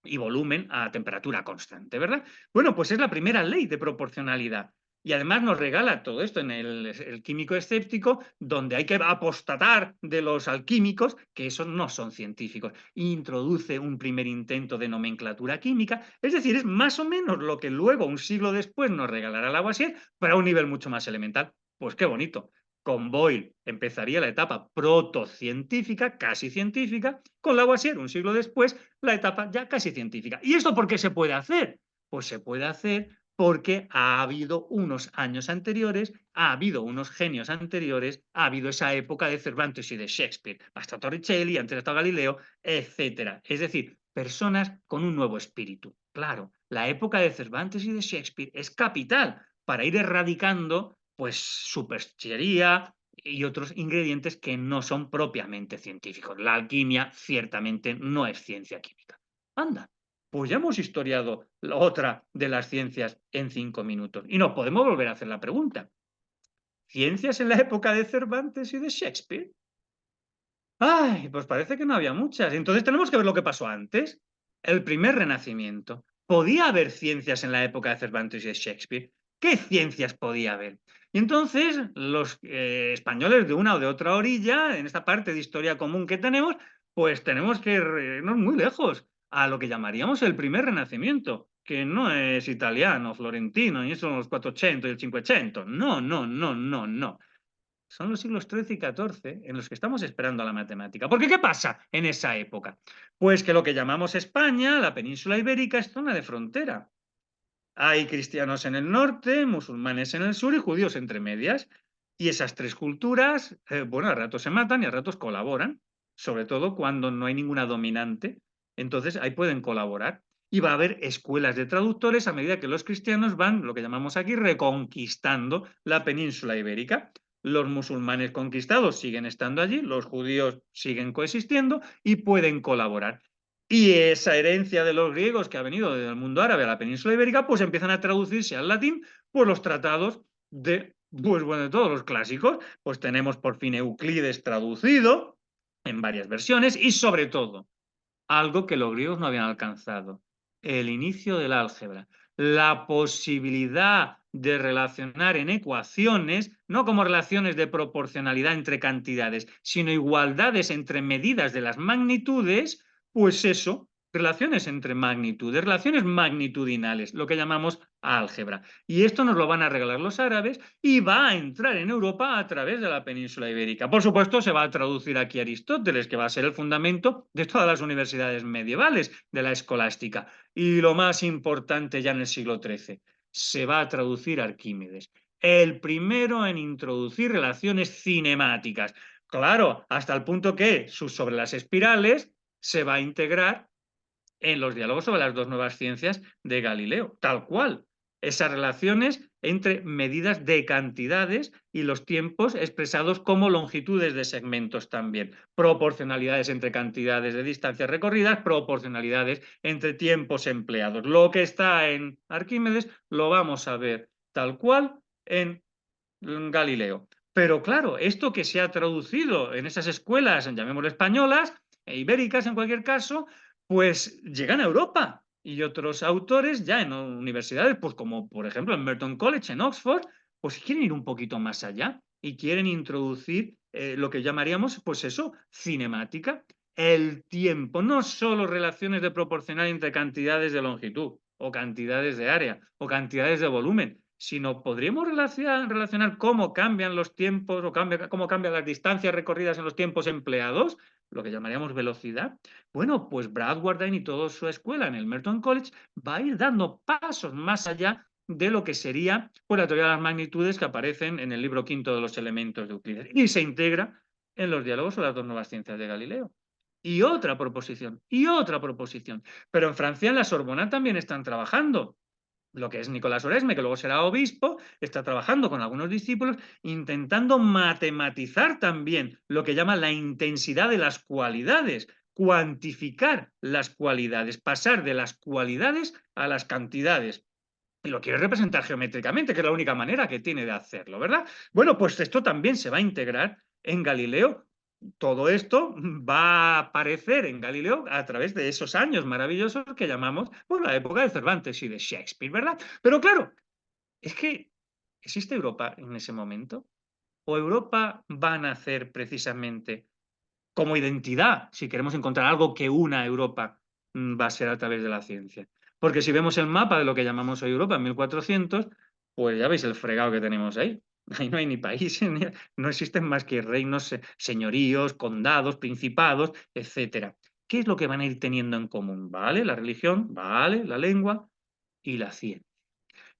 y volumen a temperatura constante, ¿verdad? Bueno, pues es la primera ley de proporcionalidad. Y además nos regala todo esto en el químico escéptico, donde hay que apostatar de los alquímicos, que esos no son científicos. Introduce un primer intento de nomenclatura química, es decir, es más o menos lo que luego, un siglo después, nos regalará Lavoisier, pero a un nivel mucho más elemental. Pues qué bonito. Con Boyle empezaría la etapa protocientífica, casi científica, con Lavoisier, un siglo después, la etapa ya casi científica. ¿Y esto por qué se puede hacer? Pues se puede hacer porque ha habido unos años anteriores, ha habido unos genios anteriores, ha habido esa época de Cervantes y de Shakespeare, hasta Torricelli, antes hasta Galileo, etc. Es decir, personas con un nuevo espíritu. Claro, la época de Cervantes y de Shakespeare es capital para ir erradicando pues superchería y otros ingredientes que no son propiamente científicos. La alquimia ciertamente no es ciencia química. Anda, pues ya hemos historiado la otra de las ciencias en 5 minutos. Y nos podemos volver a hacer la pregunta. ¿Ciencias en la época de Cervantes y de Shakespeare? Ay, pues parece que no había muchas. Entonces tenemos que ver lo que pasó antes. El primer Renacimiento. ¿Podía haber ciencias en la época de Cervantes y de Shakespeare? ¿Qué ciencias podía haber? Y entonces los españoles de una o de otra orilla, en esta parte de historia común que tenemos, pues tenemos que irnos muy lejos a lo que llamaríamos el primer Renacimiento, que no es italiano, florentino, y son los 400 y el 500. No, no, no, no, no. Son los siglos XIII y XIV en los que estamos esperando a la matemática. Porque ¿qué pasa en esa época? Pues que lo que llamamos España, la península ibérica, es zona de frontera. Hay cristianos en el norte, musulmanes en el sur y judíos entre medias. Y esas tres culturas, bueno, a ratos se matan y a ratos colaboran, sobre todo cuando no hay ninguna dominante. Entonces ahí pueden colaborar. Y va a haber escuelas de traductores a medida que los cristianos van, lo que llamamos aquí, reconquistando la península ibérica. Los musulmanes conquistados siguen estando allí, los judíos siguen coexistiendo y pueden colaborar. Y esa herencia de los griegos que ha venido del mundo árabe a la península ibérica, pues empiezan a traducirse al latín por los tratados de, pues bueno, de todos los clásicos. Pues tenemos por fin Euclides traducido en varias versiones y sobre todo, algo que los griegos no habían alcanzado, el inicio del álgebra, la posibilidad de relacionar en ecuaciones, no como relaciones de proporcionalidad entre cantidades, sino igualdades entre medidas de las magnitudes, pues eso, relaciones entre magnitudes, relaciones magnitudinales, lo que llamamos álgebra. Y esto nos lo van a regalar los árabes y va a entrar en Europa a través de la península ibérica. Por supuesto, se va a traducir aquí Aristóteles, que va a ser el fundamento de todas las universidades medievales, de la escolástica. Y lo más importante ya en el siglo XIII, se va a traducir Arquímedes, el primero en introducir relaciones cinemáticas. Claro, hasta el punto que sobre las espirales se va a integrar en los diálogos sobre las dos nuevas ciencias de Galileo, tal cual. Esas relaciones entre medidas de cantidades y los tiempos expresados como longitudes de segmentos también. Proporcionalidades entre cantidades de distancias recorridas, proporcionalidades entre tiempos empleados. Lo que está en Arquímedes lo vamos a ver tal cual en Galileo. Pero claro, esto que se ha traducido en esas escuelas, llamémoslo españolas, e ibéricas en cualquier caso, pues llegan a Europa. Y otros autores ya en universidades, pues como por ejemplo en Merton College, en Oxford, pues quieren ir un poquito más allá y quieren introducir lo que llamaríamos, pues eso, cinemática. El tiempo, no solo relaciones de proporcional entre cantidades de longitud, o cantidades de área, o cantidades de volumen, sino podríamos relacionar cómo cambian los tiempos o cómo cambian las distancias recorridas en los tiempos empleados, lo que llamaríamos velocidad. Bueno, pues Bradwardine y toda su escuela en el Merton College va a ir dando pasos más allá de lo que sería pues, la teoría de las magnitudes que aparecen en el libro quinto de los elementos de Euclides y se integra en los diálogos sobre las dos nuevas ciencias de Galileo. Y otra proposición, y otra proposición. Pero en Francia, en la Sorbona también están trabajando. Lo que es Nicolás Oresme, que luego será obispo, está trabajando con algunos discípulos, intentando matematizar también lo que llama la intensidad de las cualidades, cuantificar las cualidades, pasar de las cualidades a las cantidades. Y lo quiere representar geométricamente, que es la única manera que tiene de hacerlo, ¿verdad? Bueno, pues esto también se va a integrar en Galileo. Todo esto va a aparecer en Galileo a través de esos años maravillosos que llamamos pues, la época de Cervantes y de Shakespeare, ¿verdad? Pero claro, es que ¿existe Europa en ese momento? ¿O Europa va a nacer precisamente como identidad, si queremos encontrar algo que una Europa, va a ser a través de la ciencia? Porque si vemos el mapa de lo que llamamos hoy Europa en 1400, pues ya veis el fregado que tenemos ahí. Ahí no hay ni países, no existen más que reinos, señoríos, condados, principados, etcétera. ¿Qué es lo que van a ir teniendo en común? ¿Vale? La religión, vale, la lengua y la ciencia.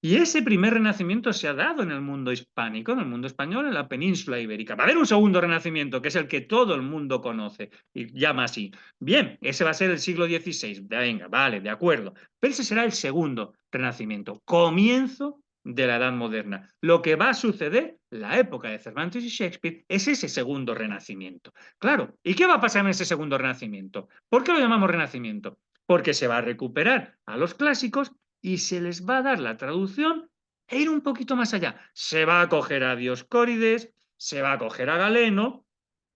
Y ese primer renacimiento se ha dado en el mundo hispánico, en el mundo español, en la península ibérica. Va a haber un segundo renacimiento, que es el que todo el mundo conoce y llama así. Bien, ese va a ser el siglo XVI. Venga, vale, de acuerdo. Pero ese será el segundo renacimiento, comienzo de la Edad Moderna. Lo que va a suceder, la época de Cervantes y Shakespeare, es ese segundo renacimiento. Claro, ¿y qué va a pasar en ese segundo renacimiento? ¿Por qué lo llamamos renacimiento? Porque se va a recuperar a los clásicos y se les va a dar la traducción e ir un poquito más allá. Se va a coger a Dioscórides, se va a coger a Galeno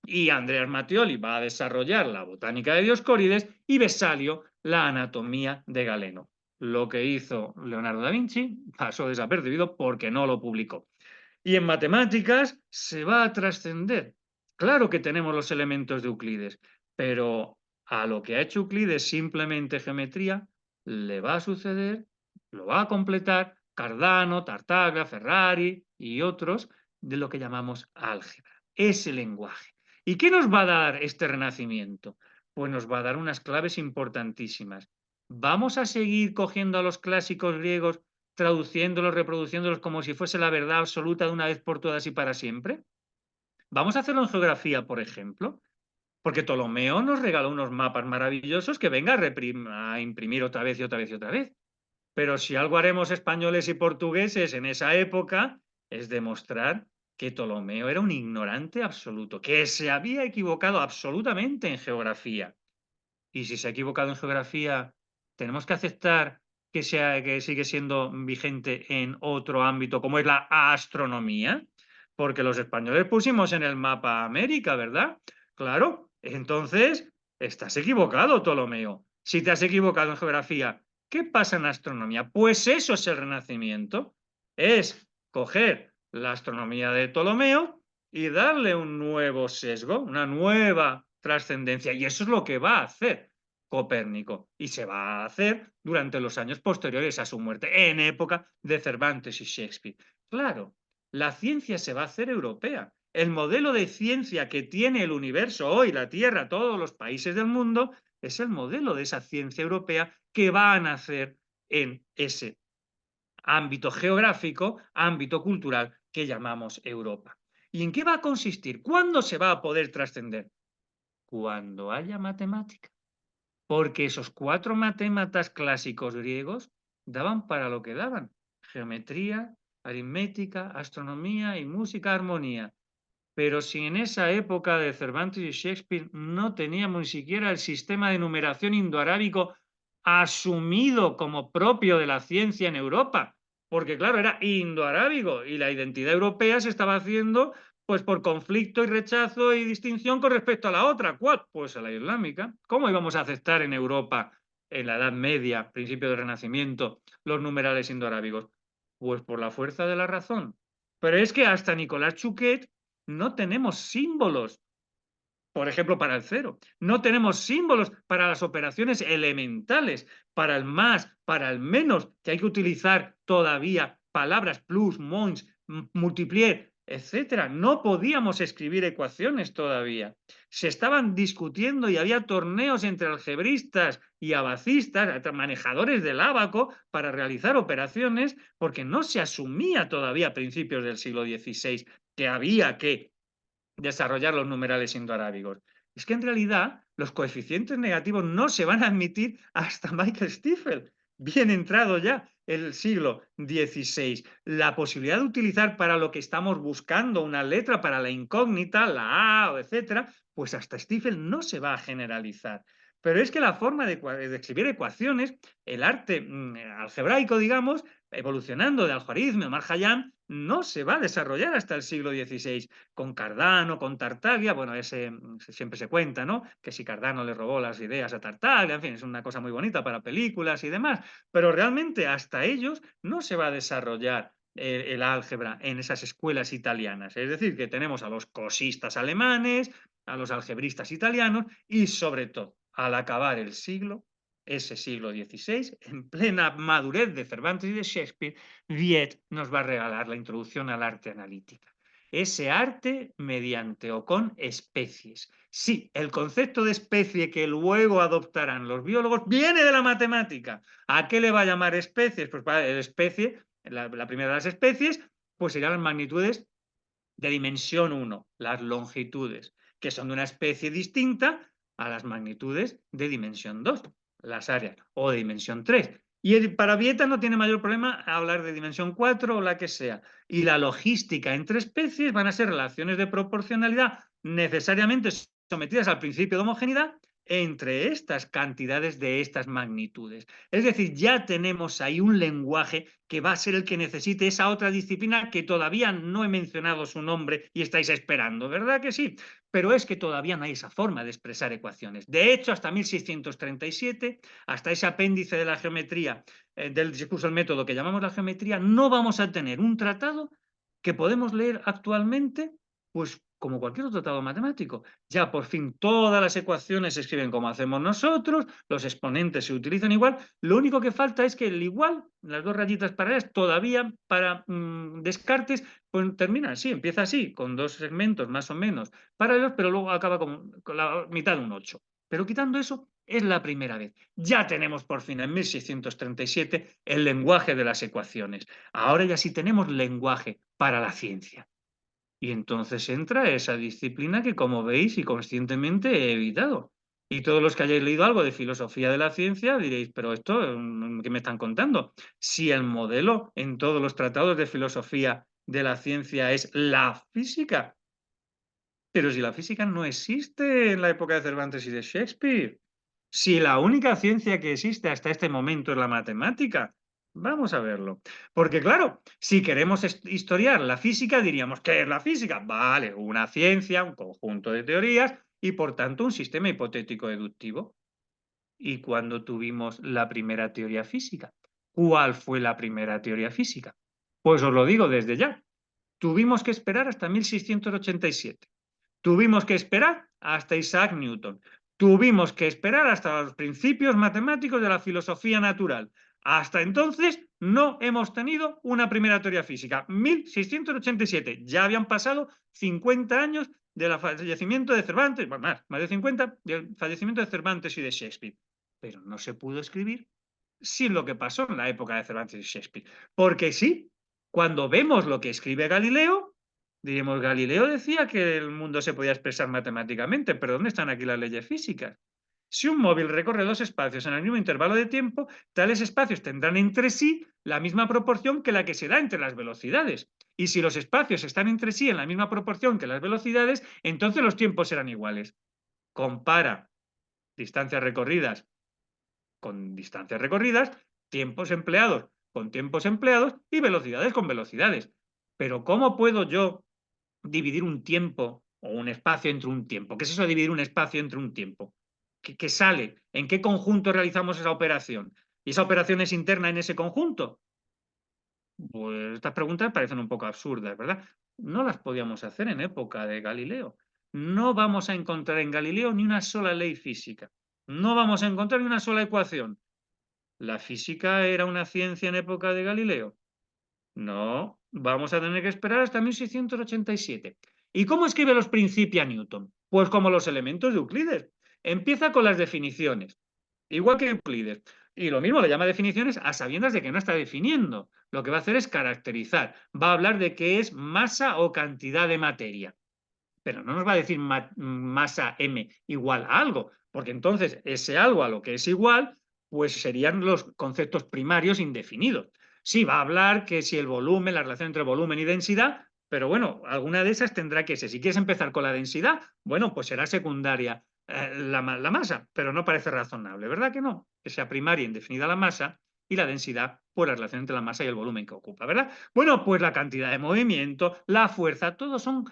y Andreas Mattioli va a desarrollar la botánica de Dioscórides y Vesalio la anatomía de Galeno. Lo que hizo Leonardo da Vinci pasó desapercibido porque no lo publicó. Y en matemáticas se va a trascender. Claro que tenemos los elementos de Euclides, pero a lo que ha hecho Euclides simplemente geometría, le va a suceder, lo va a completar Cardano, Tartaglia, Ferrari y otros de lo que llamamos álgebra, ese lenguaje. ¿Y qué nos va a dar este renacimiento? Pues nos va a dar unas claves importantísimas. ¿Vamos a seguir cogiendo a los clásicos griegos, traduciéndolos, reproduciéndolos como si fuese la verdad absoluta de una vez por todas y para siempre? ¿Vamos a hacerlo en geografía, por ejemplo? Porque Ptolomeo nos regaló unos mapas maravillosos que venga a imprimir otra vez y otra vez y otra vez. Pero si algo haremos españoles y portugueses en esa época es demostrar que Ptolomeo era un ignorante absoluto, que se había equivocado absolutamente en geografía. Y si se ha equivocado en geografía, tenemos que aceptar que sigue siendo vigente en otro ámbito, como es la astronomía, porque los españoles pusimos en el mapa América, ¿verdad? Claro, entonces estás equivocado, Ptolomeo. Si te has equivocado en geografía, ¿qué pasa en astronomía? Pues eso es el Renacimiento. Es coger la astronomía de Ptolomeo y darle un nuevo sesgo, una nueva trascendencia. Y eso es lo que va a hacer Copérnico. Y se va a hacer durante los años posteriores a su muerte, en época de Cervantes y Shakespeare. Claro, la ciencia se va a hacer europea. El modelo de ciencia que tiene el universo hoy, la Tierra, todos los países del mundo, es el modelo de esa ciencia europea que va a nacer en ese ámbito geográfico, ámbito cultural que llamamos Europa. ¿Y en qué va a consistir? ¿Cuándo se va a poder trascender? Cuando haya matemática. Porque esos 4 matématas clásicos griegos daban para lo que daban: geometría, aritmética, astronomía y música, armonía. Pero si en esa época de Cervantes y Shakespeare no teníamos ni siquiera el sistema de numeración indoarábico asumido como propio de la ciencia en Europa, porque claro, era indoarábigo y la identidad europea se estaba haciendo pues por conflicto y rechazo y distinción con respecto a la otra. ¿Cuál? Pues a la islámica. ¿Cómo íbamos a aceptar en Europa, en la Edad Media, principio del Renacimiento, los numerales indoarábigos? Pues por la fuerza de la razón. Pero es que hasta Nicolás Chuquet no tenemos símbolos, por ejemplo, para el cero. No tenemos símbolos para las operaciones elementales, para el más, para el menos, que hay que utilizar todavía palabras plus, moins, multiplier, etcétera. No podíamos escribir ecuaciones todavía. Se estaban discutiendo y había torneos entre algebristas y abacistas, manejadores del ábaco, para realizar operaciones, porque no se asumía todavía a principios del siglo XVI que había que desarrollar los numerales indoarábigos. Es que en realidad los coeficientes negativos no se van a admitir hasta Michael Stifel, bien entrado ya el siglo XVI. La posibilidad de utilizar para lo que estamos buscando una letra para la incógnita, la A, etcétera, pues hasta Stifel no se va a generalizar. Pero es que la forma de escribir ecuaciones, el arte algebraico, digamos, evolucionando de Al-Khwarizmi o Mar-Khayyam, no se va a desarrollar hasta el siglo XVI. Con Cardano, con Tartaglia, bueno, ese siempre se cuenta, ¿no? Que si Cardano le robó las ideas a Tartaglia, en fin, es una cosa muy bonita para películas y demás, pero realmente hasta ellos no se va a desarrollar el álgebra en esas escuelas italianas. Es decir, que tenemos a los cosistas alemanes, a los algebristas italianos y sobre todo, al acabar el siglo, ese siglo XVI, en plena madurez de Cervantes y de Shakespeare, Viet nos va a regalar la introducción al arte analítica. Ese arte mediante o con especies. Sí, el concepto de especie que luego adoptarán los biólogos viene de la matemática. ¿A qué le va a llamar especies? Pues especie, la primera de las especies, pues serían las magnitudes de dimensión 1, las longitudes, que son de una especie distinta a las magnitudes de dimensión 2, las áreas, o de dimensión 3. Y para Vieta no tiene mayor problema hablar de dimensión 4 o la que sea. Y la logística entre especies van a ser relaciones de proporcionalidad necesariamente sometidas al principio de homogeneidad entre estas cantidades de estas magnitudes. Es decir, ya tenemos ahí un lenguaje que va a ser el que necesite esa otra disciplina que todavía no he mencionado su nombre y estáis esperando, ¿verdad que sí? Pero es que todavía no hay esa forma de expresar ecuaciones. De hecho, hasta 1637, hasta ese apéndice de la geometría, del discurso del método que llamamos la geometría, no vamos a tener un tratado que podemos leer actualmente, pues como cualquier otro tratado matemático. Ya por fin todas las ecuaciones se escriben como hacemos nosotros, los exponentes se utilizan igual, lo único que falta es que el igual, las dos rayitas paralelas, todavía para Descartes, pues termina así, empieza así, con dos segmentos más o menos paralelos, pero luego acaba con la mitad de un 8. Pero quitando eso, es la primera vez. Ya tenemos por fin en 1637 el lenguaje de las ecuaciones. Ahora ya sí tenemos lenguaje para la ciencia. Y entonces entra esa disciplina que, como veis, y conscientemente he evitado. Y todos los que hayáis leído algo de filosofía de la ciencia diréis, pero esto, ¿qué me están contando? Si el modelo en todos los tratados de filosofía de la ciencia es la física. Pero si la física no existe en la época de Cervantes y de Shakespeare. Si la única ciencia que existe hasta este momento es la matemática. Vamos a verlo. Porque claro, si queremos historiar la física, diríamos, ¿qué es la física? Vale, una ciencia, un conjunto de teorías y por tanto un sistema hipotético deductivo. ¿Y cuándo tuvimos la primera teoría física? ¿Cuál fue la primera teoría física? Pues os lo digo desde ya. Tuvimos que esperar hasta 1687. Tuvimos que esperar hasta Isaac Newton. Tuvimos que esperar hasta los principios matemáticos de la filosofía natural. Hasta entonces no hemos tenido una primera teoría física. 1687. Ya habían pasado 50 años del fallecimiento de Cervantes, bueno, más de 50, del fallecimiento de Cervantes y de Shakespeare. Pero no se pudo escribir sin lo que pasó en la época de Cervantes y Shakespeare. Porque sí, cuando vemos lo que escribe Galileo, diríamos, Galileo decía que el mundo se podía expresar matemáticamente, pero ¿dónde están aquí las leyes físicas? Si un móvil recorre dos espacios en el mismo intervalo de tiempo, tales espacios tendrán entre sí la misma proporción que la que se da entre las velocidades. Y si los espacios están entre sí en la misma proporción que las velocidades, entonces los tiempos serán iguales. Compara distancias recorridas con distancias recorridas, tiempos empleados con tiempos empleados y velocidades con velocidades. Pero ¿cómo puedo yo dividir un tiempo o un espacio entre un tiempo? ¿Qué es eso de dividir un espacio entre un tiempo? ¿Qué sale? ¿En qué conjunto realizamos esa operación? ¿Y esa operación es interna en ese conjunto? Pues estas preguntas parecen un poco absurdas, ¿verdad? No las podíamos hacer en época de Galileo. No vamos a encontrar en Galileo ni una sola ley física. No vamos a encontrar ni una sola ecuación. ¿La física era una ciencia en época de Galileo? No, vamos a tener que esperar hasta 1687. ¿Y cómo escribe los Principia Newton? Pues como los elementos de Euclides. Empieza con las definiciones, igual que Euclides. Y lo mismo le llama definiciones a sabiendas de que no está definiendo. Lo que va a hacer es caracterizar. Va a hablar de qué es masa o cantidad de materia. Pero no nos va a decir masa m igual a algo, porque entonces ese algo a lo que es igual, pues serían los conceptos primarios indefinidos. Sí, va a hablar que si el volumen, la relación entre volumen y densidad, pero bueno, alguna de esas tendrá que ser. Si quieres empezar con la densidad, bueno, pues será secundaria la masa, pero no parece razonable, ¿verdad que no? Que sea primaria indefinida la masa y la densidad, pues la relación entre la masa y el volumen que ocupa, ¿verdad? Bueno, pues la cantidad de movimiento, la fuerza, todos son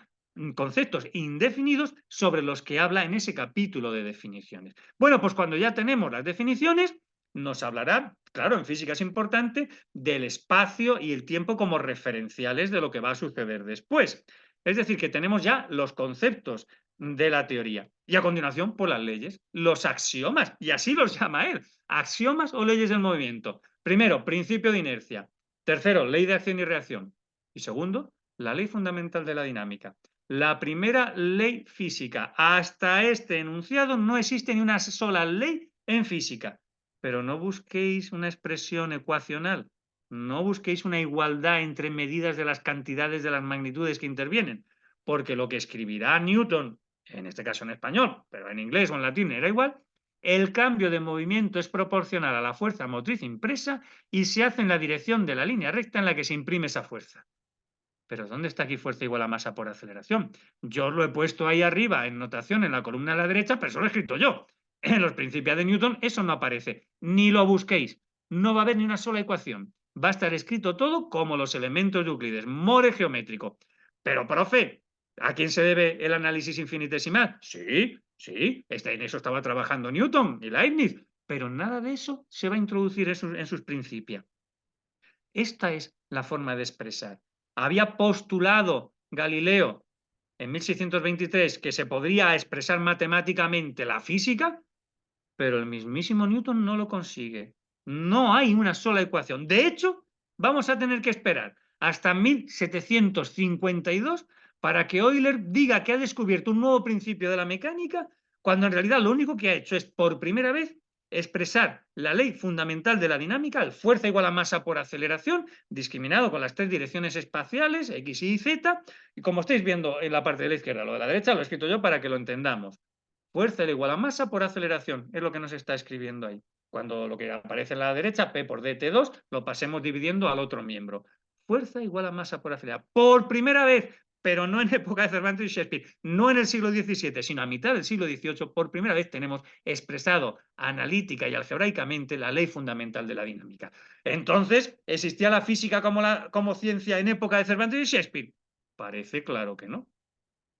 conceptos indefinidos sobre los que habla en ese capítulo de definiciones. Bueno, pues cuando ya tenemos las definiciones, nos hablará, claro, en física es importante, del espacio y el tiempo como referenciales de lo que va a suceder después. Es decir, que tenemos ya los conceptos de la teoría. Y a continuación, pues las leyes, los axiomas, y así los llama él, axiomas o leyes del movimiento. Primero, principio de inercia. Tercero, ley de acción y reacción. Y segundo, la ley fundamental de la dinámica. La primera ley física. Hasta este enunciado no existe ni una sola ley en física. Pero no busquéis una expresión ecuacional, no busquéis una igualdad entre medidas de las cantidades de las magnitudes que intervienen, porque lo que escribirá Newton, en este caso en español, pero en inglés o en latín era igual, el cambio de movimiento es proporcional a la fuerza motriz impresa y se hace en la dirección de la línea recta en la que se imprime esa fuerza. Pero ¿dónde está aquí fuerza igual a masa por aceleración? Yo os lo he puesto ahí arriba en notación en la columna a la derecha, pero eso lo he escrito yo. En los principios de Newton eso no aparece. Ni lo busquéis. No va a haber ni una sola ecuación. Va a estar escrito todo como los elementos de Euclides, more geométrico. Pero, profe, ¿a quién se debe el análisis infinitesimal? Sí, en eso estaba trabajando Newton y Leibniz, pero nada de eso se va a introducir en sus principios. Esta es la forma de expresar. había postulado Galileo en 1623 que se podría expresar matemáticamente la física, pero el mismísimo Newton no lo consigue. No hay una sola ecuación. De hecho, vamos a tener que esperar hasta 1752 para que Euler diga que ha descubierto un nuevo principio de la mecánica, cuando en realidad lo único que ha hecho es, por primera vez, expresar la ley fundamental de la dinámica, el fuerza igual a masa por aceleración, discriminado con las tres direcciones espaciales, X, Y, Z, y como estáis viendo en la parte de la izquierda, lo de la derecha lo he escrito yo para que lo entendamos. Fuerza igual a masa por aceleración, es lo que nos está escribiendo ahí. Cuando lo que aparece en la derecha, P por dt2, lo pasemos dividiendo al otro miembro. Fuerza igual a masa por aceleración. Por primera vez, pero no en época de Cervantes y Shakespeare, no en el siglo XVII, sino a mitad del siglo XVIII, por primera vez tenemos expresado analítica y algebraicamente la ley fundamental de la dinámica. Entonces, ¿existía la física como ciencia en época de Cervantes y Shakespeare? Parece claro que no.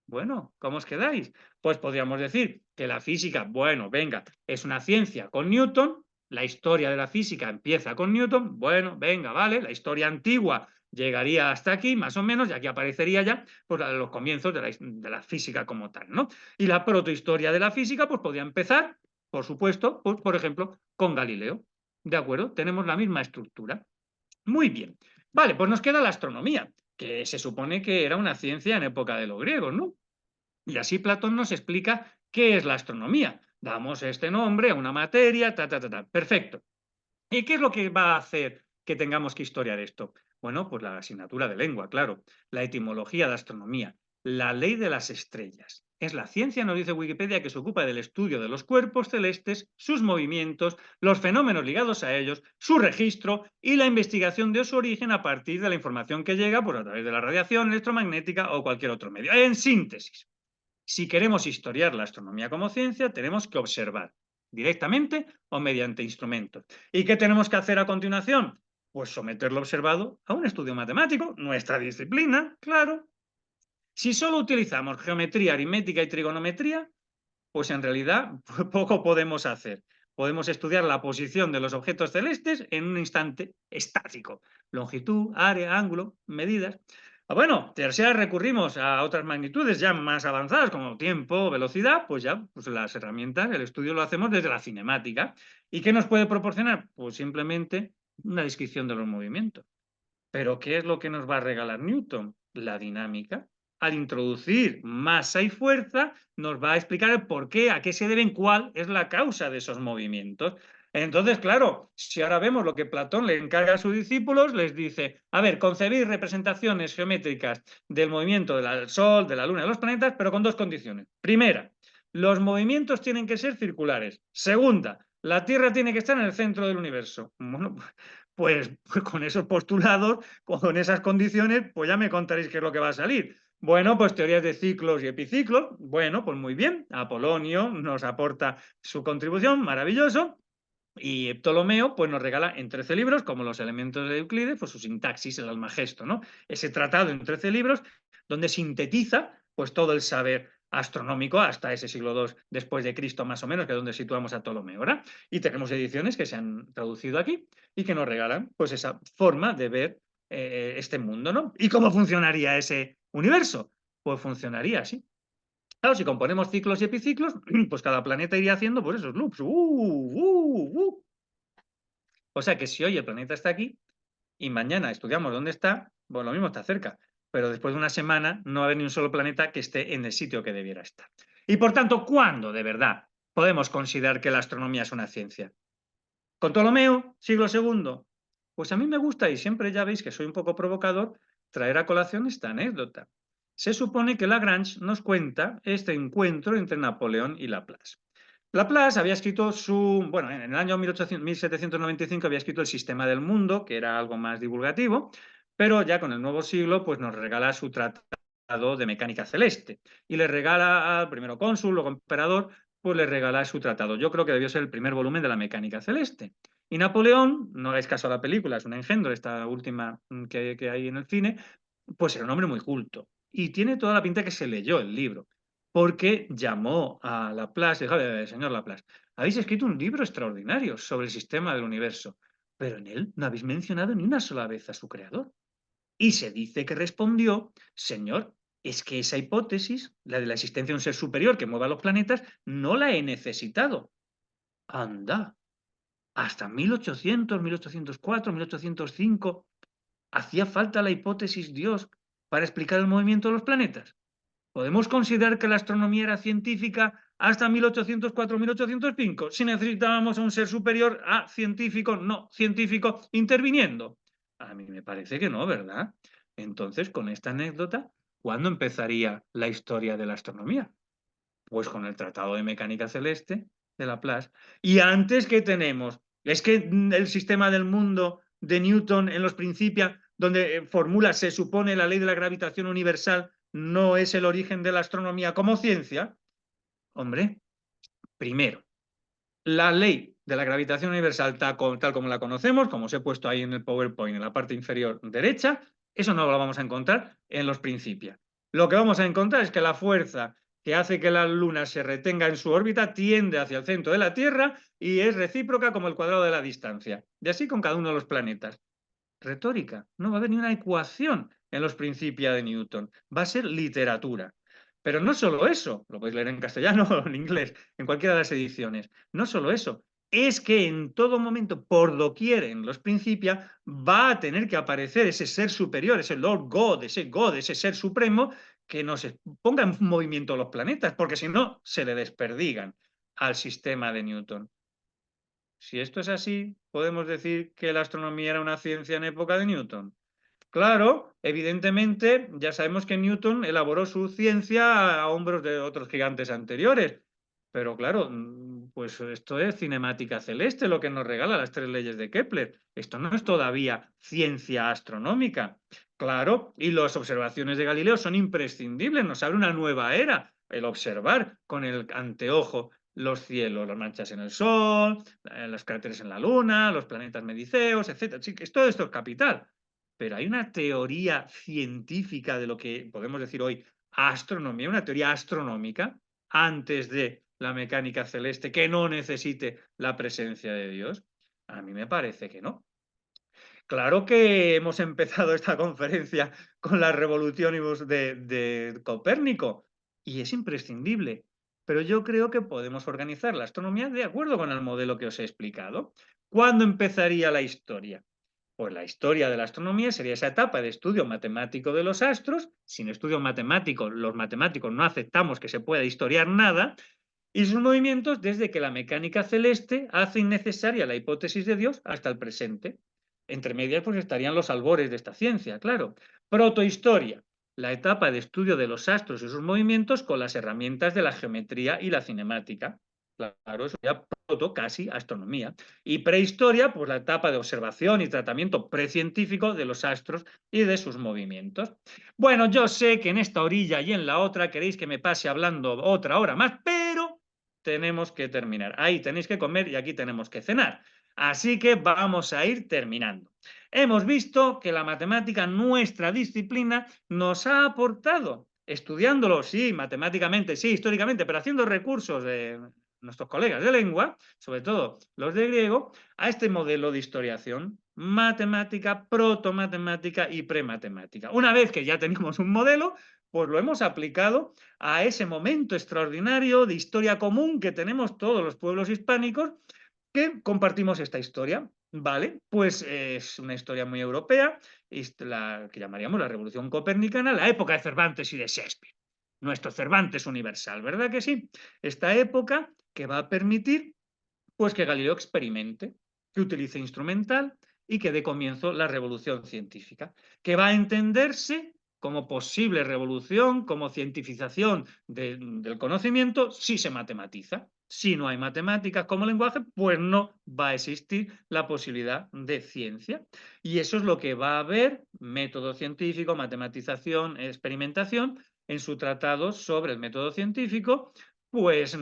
Bueno, ¿cómo os quedáis? Pues podríamos decir que la física, bueno, venga, es una ciencia con Newton, la historia de la física empieza con Newton, bueno, venga, vale, la historia antigua llegaría hasta aquí, más o menos, y aquí aparecería ya pues, los comienzos de la física como tal, ¿no? Y la protohistoria de la física, pues podría empezar, por supuesto, pues, por ejemplo, con Galileo, ¿de acuerdo? Tenemos la misma estructura. Muy bien. Vale, pues nos queda la astronomía, que se supone que era una ciencia en época de los griegos, ¿no? Y así Platón nos explica qué es la astronomía. Damos este nombre a una materia, Perfecto. ¿Y qué es lo que va a hacer que tengamos que historiar esto? Bueno, pues la asignatura de lengua, claro, la etimología de astronomía, la ley de las estrellas. Es la ciencia, nos dice Wikipedia, que se ocupa del estudio de los cuerpos celestes, sus movimientos, los fenómenos ligados a ellos, su registro y la investigación de su origen a partir de la información que llega pues, a través de la radiación electromagnética o cualquier otro medio. En síntesis, si queremos historiar la astronomía como ciencia, tenemos que observar directamente o mediante instrumentos. ¿Y qué tenemos que hacer a continuación? Pues someter lo observado a un estudio matemático, nuestra disciplina, claro. Si solo utilizamos geometría, aritmética y trigonometría, pues en realidad poco podemos hacer. Podemos estudiar la posición de los objetos celestes en un instante estático. Longitud, área, ángulo, medidas. Bueno, tercera recurrimos a otras magnitudes ya más avanzadas como tiempo, velocidad, pues ya pues las herramientas, el estudio lo hacemos desde la cinemática. ¿Y qué nos puede proporcionar? Pues simplemente una descripción de los movimientos. Pero ¿qué es lo que nos va a regalar Newton? La dinámica. Al introducir masa y fuerza, nos va a explicar el por qué, a qué se deben, cuál es la causa de esos movimientos. Entonces, claro, si ahora vemos lo que Platón le encarga a sus discípulos, les dice, a ver, concebir representaciones geométricas del movimiento del Sol, de la Luna y de los planetas, pero con dos condiciones. Primera, los movimientos tienen que ser circulares. Segunda, la Tierra tiene que estar en el centro del universo. Bueno, pues con esos postulados, con esas condiciones, pues ya me contaréis qué es lo que va a salir. Bueno, pues teorías de ciclos y epiciclos. Bueno, pues muy bien. Apolonio nos aporta su contribución, maravilloso. Y Ptolomeo pues nos regala en 13 libros, como los elementos de Euclides, pues su sintaxis, el Almagesto, ¿no? Ese tratado en 13 libros donde sintetiza pues todo el saber astronómico hasta ese siglo II después de Cristo más o menos, que es donde situamos a Ptolomeo, ¿verdad? Y tenemos ediciones que se han traducido aquí y que nos regalan pues esa forma de ver este mundo, ¿no? ¿Y cómo funcionaría ese universo? Pues funcionaría así. Claro, si componemos ciclos y epiciclos, pues cada planeta iría haciendo pues esos loops. O sea que si hoy el planeta está aquí y mañana estudiamos dónde está, pues lo mismo está cerca. Pero después de una semana no va a haber ni un solo planeta que esté en el sitio que debiera estar. Y por tanto, ¿cuándo de verdad podemos considerar que la astronomía es una ciencia? ¿Con Ptolomeo, siglo II? Pues a mí me gusta, y siempre ya veis que soy un poco provocador, traer a colación esta anécdota. Se supone que Lagrange nos cuenta este encuentro entre Napoleón y Laplace. Laplace había escrito bueno, en el año 1795 había escrito El sistema del mundo, que era algo más divulgativo, pero ya con el nuevo siglo pues nos regala su tratado de mecánica celeste y le regala al primero cónsul, luego emperador, pues le regala su tratado. Yo creo que debió ser el primer volumen de la mecánica celeste. Y Napoleón, no hagáis caso a la película, es un engendro, esta última que hay en el cine, pues era un hombre muy culto. Y tiene toda la pinta que se leyó el libro, porque llamó a Laplace y dijo, señor Laplace, habéis escrito un libro extraordinario sobre el sistema del universo, pero en él no habéis mencionado ni una sola vez a su creador. Y se dice que respondió, señor, es que esa hipótesis, la de la existencia de un ser superior que mueva los planetas, no la he necesitado. Anda, hasta 1800, 1804, 1805, ¿hacía falta la hipótesis Dios para explicar el movimiento de los planetas? ¿Podemos considerar que la astronomía era científica hasta 1804, 1805, si necesitábamos a un ser superior a científico, no científico, interviniendo? A mí me parece que no, ¿verdad? Entonces, con esta anécdota, ¿cuándo empezaría la historia de la astronomía? Pues con el Tratado de Mecánica Celeste de Laplace. Y antes, ¿qué tenemos? Es que el sistema del mundo de Newton en los Principia, donde formula, se supone, la ley de la gravitación universal, no es el origen de la astronomía como ciencia. Hombre, primero, la ley de la gravitación universal tal como la conocemos, como os he puesto ahí en el PowerPoint, en la parte inferior derecha, eso no lo vamos a encontrar en los Principia. Lo que vamos a encontrar es que la fuerza que hace que la Luna se retenga en su órbita tiende hacia el centro de la Tierra y es recíproca como el cuadrado de la distancia. Y así con cada uno de los planetas. Retórica, no va a haber ni una ecuación en los Principia de Newton, va a ser literatura. Pero no solo eso, lo podéis leer en castellano o en inglés, en cualquiera de las ediciones, no solo eso, es que en todo momento, por doquier en los Principia, va a tener que aparecer ese ser superior, ese Lord God, ese ser supremo, que nos ponga en movimiento los planetas, porque si no, se le desperdigan al sistema de Newton. Si esto es así, ¿podemos decir que la astronomía era una ciencia en época de Newton? Claro, evidentemente, ya sabemos que Newton elaboró su ciencia a hombros de otros gigantes anteriores, pero claro, pues esto es cinemática celeste lo que nos regala las tres leyes de Kepler. Esto no es todavía ciencia astronómica. Claro, y las observaciones de Galileo son imprescindibles, nos abre una nueva era, el observar con el anteojo los cielos, las manchas en el Sol, los cráteres en la Luna, los planetas mediceos, etc. Sí, todo esto es capital. Pero hay una teoría científica de lo que podemos decir hoy astronomía, una teoría astronómica antes de la mecánica celeste que no necesite la presencia de Dios. A mí me parece que no. Claro que hemos empezado esta conferencia con la revolución de Copérnico y es imprescindible, pero yo creo que podemos organizar la astronomía de acuerdo con el modelo que os he explicado. ¿Cuándo empezaría la historia? Pues la historia de la astronomía sería esa etapa de estudio matemático de los astros. Sin estudio matemático, los matemáticos no aceptamos que se pueda historiar nada, y sus movimientos desde que la mecánica celeste hace innecesaria la hipótesis de Dios hasta el presente. Entre medias, pues estarían los albores de esta ciencia, claro. Protohistoria, la etapa de estudio de los astros y sus movimientos con las herramientas de la geometría y la cinemática. Claro, eso ya proto, casi astronomía. Y prehistoria, pues la etapa de observación y tratamiento precientífico de los astros y de sus movimientos. Bueno, yo sé que en esta orilla y en la otra queréis que me pase hablando otra hora más, pero tenemos que terminar. Ahí tenéis que comer y aquí tenemos que cenar. Así que vamos a ir terminando. Hemos visto que la matemática, nuestra disciplina, nos ha aportado, estudiándolo, sí, matemáticamente, sí, históricamente, pero haciendo recursos de nuestros colegas de lengua, sobre todo los de griego, a este modelo de historiación matemática, protomatemática y prematemática. Una vez que ya tenemos un modelo, pues lo hemos aplicado a ese momento extraordinario de historia común que tenemos todos los pueblos hispánicos que compartimos esta historia, ¿vale? Pues es una historia muy europea, es la que llamaríamos la Revolución Copernicana, la época de Cervantes y de Shakespeare. Nuestro Cervantes universal, ¿verdad que sí? Esta época que va a permitir pues que Galileo experimente, que utilice instrumental y que dé comienzo la revolución científica, que va a entenderse como posible revolución, como cientificación del conocimiento, si se matematiza. Si no hay matemáticas como lenguaje, pues no va a existir la posibilidad de ciencia. Y eso es lo que va a haber, método científico, matematización, experimentación, en su tratado sobre el método científico, pues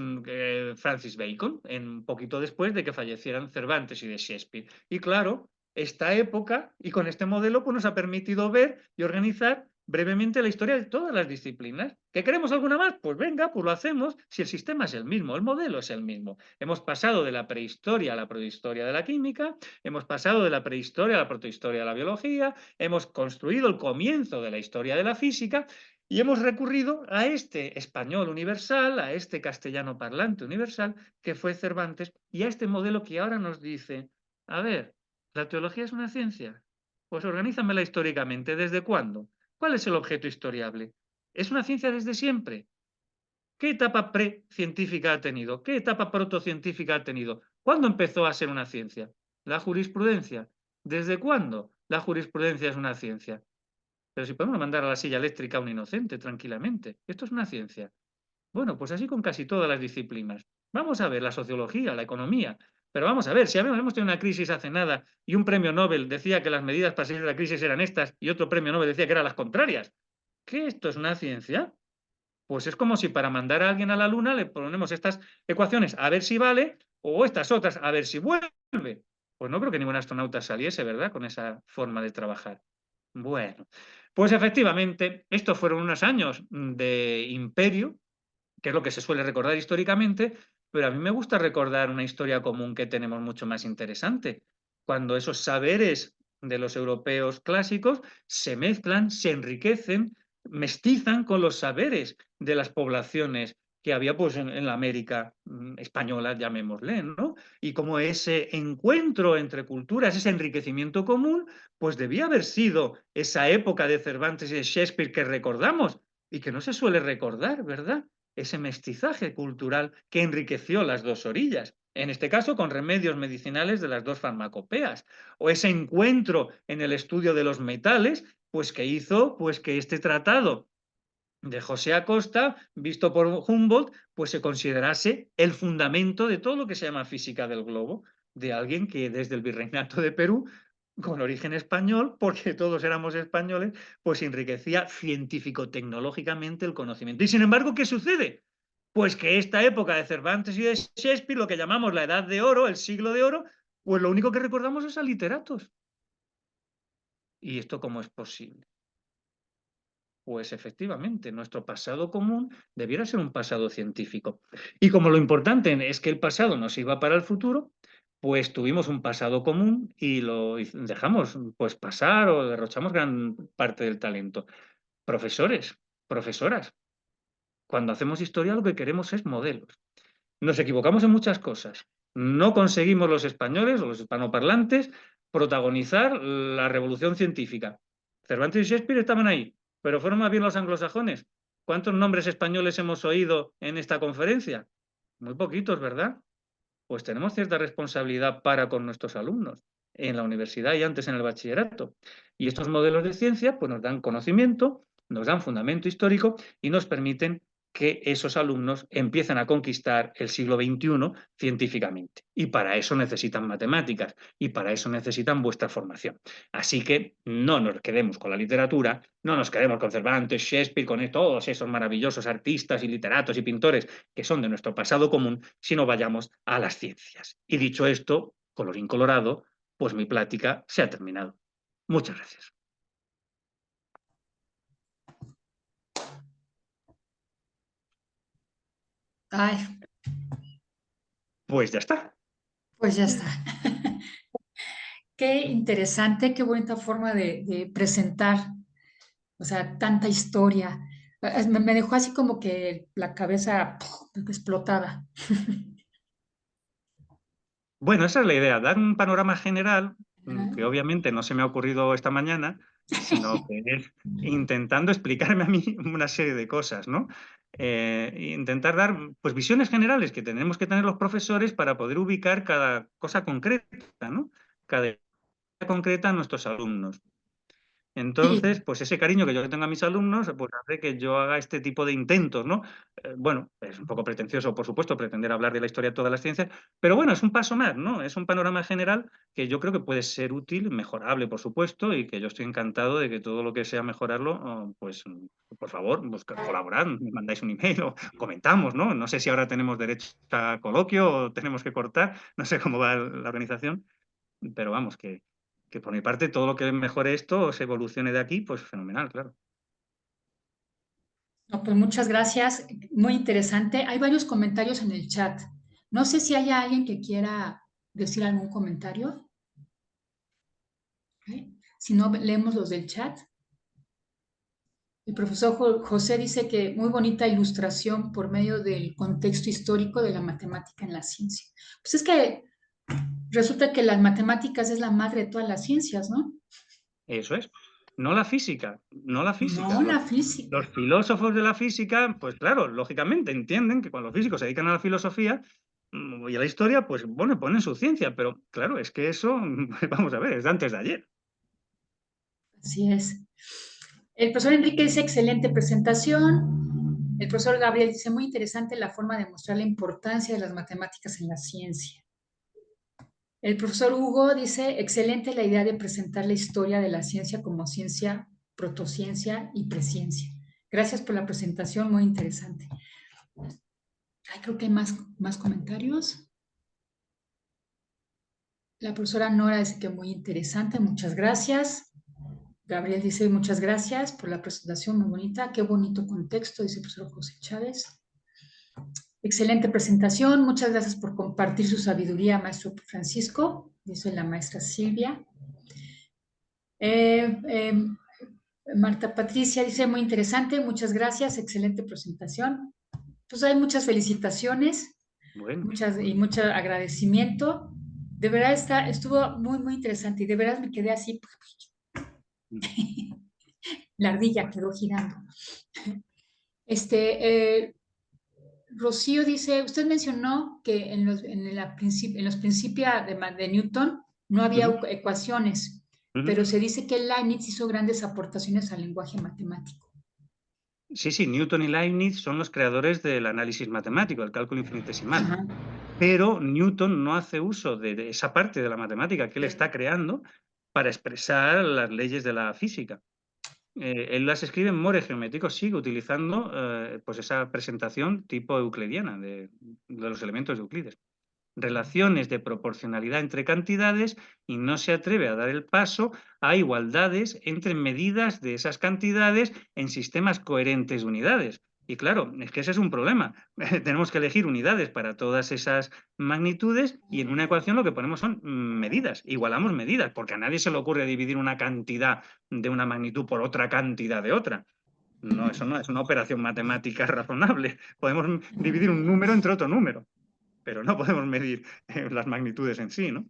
Francis Bacon, un poquito después de que fallecieran Cervantes y de Shakespeare. Y claro, esta época y con este modelo pues nos ha permitido ver y organizar brevemente la historia de todas las disciplinas. ¿Que queremos alguna más? Pues venga, pues lo hacemos, si el sistema es el mismo, el modelo es el mismo. Hemos pasado de la prehistoria a la prohistoria de la química, hemos pasado de la prehistoria a la protohistoria de la biología, hemos construido el comienzo de la historia de la física y hemos recurrido a este español universal, a este castellano parlante universal, que fue Cervantes, y a este modelo que ahora nos dice, a ver, ¿la teología es una ciencia? Pues organízamela históricamente. ¿Desde cuándo? ¿Cuál es el objeto historiable? ¿Es una ciencia desde siempre? ¿Qué etapa precientífica ha tenido? ¿Qué etapa protocientífica ha tenido? ¿Cuándo empezó a ser una ciencia? ¿La jurisprudencia? ¿Desde cuándo la jurisprudencia es una ciencia? Pero si podemos mandar a la silla eléctrica a un inocente tranquilamente. Esto es una ciencia. Bueno, pues así con casi todas las disciplinas. Vamos a ver la sociología, la economía. Pero vamos a ver, si hemos tenido una crisis hace nada y un premio Nobel decía que las medidas para salir de la crisis eran estas y otro premio Nobel decía que eran las contrarias. ¿Qué esto es una ciencia? Pues es como si para mandar a alguien a la luna le ponemos estas ecuaciones a ver si vale o estas otras a ver si vuelve. Pues no creo que ningún astronauta saliese, ¿verdad? Con esa forma de trabajar. Bueno, pues efectivamente, estos fueron unos años de imperio, que es lo que se suele recordar históricamente, pero a mí me gusta recordar una historia común que tenemos mucho más interesante, cuando esos saberes de los europeos clásicos se mezclan, se enriquecen, mestizan con los saberes de las poblaciones que había pues, en la América española, llamémosle, ¿no? Y como ese encuentro entre culturas, ese enriquecimiento común, pues debía haber sido esa época de Cervantes y de Shakespeare que recordamos y que no se suele recordar, ¿verdad? Ese mestizaje cultural que enriqueció las dos orillas, en este caso con remedios medicinales de las dos farmacopeas, o ese encuentro en el estudio de los metales, pues que hizo pues que este tratado de José Acosta, visto por Humboldt, pues se considerase el fundamento de todo lo que se llama física del globo, de alguien que desde el Virreinato de Perú, con origen español, porque todos éramos españoles, pues enriquecía científico-tecnológicamente el conocimiento. Y sin embargo, ¿qué sucede? Pues que esta época de Cervantes y de Shakespeare, lo que llamamos la Edad de Oro, el siglo de Oro, pues lo único que recordamos es a literatos. ¿Y esto cómo es posible? Pues efectivamente, nuestro pasado común debiera ser un pasado científico. Y como lo importante es que el pasado nos iba para el futuro, pues tuvimos un pasado común y lo dejamos pues pasar o derrochamos gran parte del talento. Profesores, profesoras, cuando hacemos historia lo que queremos es modelos. Nos equivocamos en muchas cosas. No conseguimos los españoles o los hispanoparlantes protagonizar la revolución científica. Cervantes y Shakespeare estaban ahí, pero fueron más bien los anglosajones. ¿Cuántos nombres españoles hemos oído en esta conferencia? Muy poquitos, ¿verdad? Pues tenemos cierta responsabilidad para con nuestros alumnos en la universidad y antes en el bachillerato. Y estos modelos de ciencia pues, nos dan conocimiento, nos dan fundamento histórico y nos permiten que esos alumnos empiecen a conquistar el siglo XXI científicamente. Y para eso necesitan matemáticas y para eso necesitan vuestra formación. Así que no nos quedemos con la literatura, no nos quedemos con Cervantes, Shakespeare, con todos esos maravillosos artistas y literatos y pintores que son de nuestro pasado común, sino vayamos a las ciencias. Y dicho esto, colorín colorado, pues mi plática se ha terminado. Muchas gracias. Ay, Pues ya está. pues ya está. Qué interesante, qué bonita forma de presentar, o sea, tanta historia. Me dejó así como que la cabeza explotada. Bueno, esa es la idea, dar un panorama general, Ajá. que obviamente no se me ha ocurrido esta mañana, sino que es intentando explicarme a mí una serie de cosas, ¿no? Intentar dar pues, visiones generales que tenemos que tener los profesores para poder ubicar cada cosa concreta, ¿no? Cada idea concreta a nuestros alumnos. Sí, Entonces, pues ese cariño que yo le tengo a mis alumnos, pues hace que yo haga este tipo de intentos, ¿no? Bueno, es un poco pretencioso, por supuesto, pretender hablar de la historia de todas las ciencias, pero bueno, es un paso más, ¿no? Es un panorama general que yo creo que puede ser útil, mejorable, por supuesto, y que yo estoy encantado de que todo lo que sea mejorarlo, pues por favor, colaborad, me mandáis un email o comentamos, ¿no? No sé si ahora tenemos derecho a coloquio o tenemos que cortar, no sé cómo va la organización, pero vamos, que por mi parte todo lo que mejore esto o se evolucione de aquí, pues fenomenal, claro. No, pues muchas gracias, muy interesante. Hay varios comentarios en el chat. No sé si hay alguien que quiera decir algún comentario. ¿Ok? Si no, leemos los del chat. El profesor José dice que muy bonita ilustración por medio del contexto histórico de la matemática en la ciencia. Pues es que resulta que las matemáticas es la madre de todas las ciencias, ¿no? Eso es. No la física, no la física. No la Los física. filósofos de la física, pues claro, lógicamente entienden que cuando los físicos se dedican a la filosofía y a la historia, pues bueno, ponen su ciencia, pero claro, es que eso, vamos a ver, es de antes de ayer. Así es. El profesor Enrique dice excelente presentación. El profesor Gabriel dice muy interesante la forma de mostrar la importancia de las matemáticas en la ciencia. El profesor Hugo dice excelente la idea de presentar la historia de la ciencia como ciencia, protociencia y presciencia. Gracias por la presentación, muy interesante. Ay, creo que hay más comentarios. La profesora Nora dice que muy interesante, muchas gracias. Gabriel dice muchas gracias por la presentación, muy bonita. Qué bonito contexto, dice el profesor José Chávez. Excelente presentación, muchas gracias por compartir su sabiduría, maestro Francisco, dice la maestra Silvia. Eh, eh, Marta Patricia dice muy interesante, muchas gracias, excelente presentación. Pues hay muchas felicitaciones, Bueno, y mucho agradecimiento. De verdad estuvo muy interesante y de verdad me quedé así, la ardilla quedó girando. Eh, Rocío dice, usted mencionó que en los principios de Newton no había ujú, ecuaciones, ujú. pero se dice que Leibniz hizo grandes aportaciones al lenguaje matemático. Sí, sí, Newton y Leibniz son los creadores del análisis matemático, el cálculo infinitesimal. Ajá. Pero Newton no hace uso de esa parte de la matemática que él está creando para expresar las leyes de la física. Él las escribe en more geométrico, sigue utilizando pues esa presentación tipo euclidiana de los elementos de Euclides. Relaciones de proporcionalidad entre cantidades y no se atreve a dar el paso a igualdades entre medidas de esas cantidades en sistemas coherentes de unidades. Y claro, es que ese es un problema. Tenemos que elegir unidades para todas esas magnitudes y en una ecuación lo que ponemos son medidas, igualamos medidas, porque a nadie se le ocurre dividir una cantidad de una magnitud por otra cantidad de otra. No, eso no es una operación matemática razonable. Podemos dividir un número entre otro número, pero no podemos medir las magnitudes en sí, ¿no?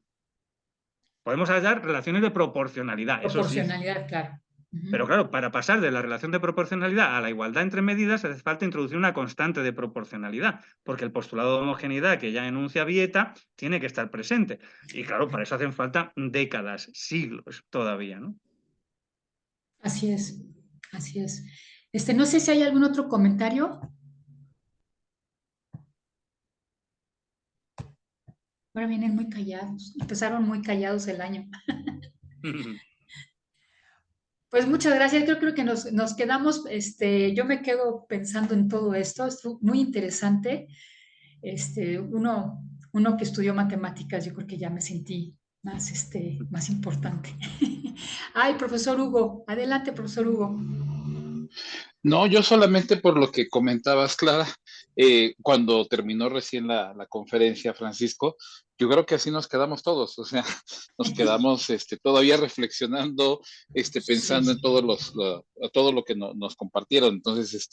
Podemos hallar relaciones de proporcionalidad, eso sí. Proporcionalidad, claro. Pero Ujú. claro, para pasar de la relación de proporcionalidad a la igualdad entre medidas hace falta introducir una constante de proporcionalidad, porque el postulado de homogeneidad que ya enuncia Vieta tiene que estar presente. Y claro, para eso hacen falta décadas, siglos todavía, ¿no? Así es, así es. No sé si hay algún otro comentario. Ahora vienen muy callados. Empezaron muy callados el año. Pues muchas gracias. Creo que nos quedamos, yo me quedo pensando en todo esto. Es muy interesante. Uno que estudió matemáticas, yo creo que ya me sentí más importante. Ay, profesor Hugo. Adelante, profesor Hugo. No, yo solamente por lo que comentabas, Clara, cuando terminó recién la conferencia, Francisco, yo creo que así nos quedamos todos, o sea, nos quedamos todavía reflexionando, Sí. pensando en todo lo que nos compartieron. Entonces,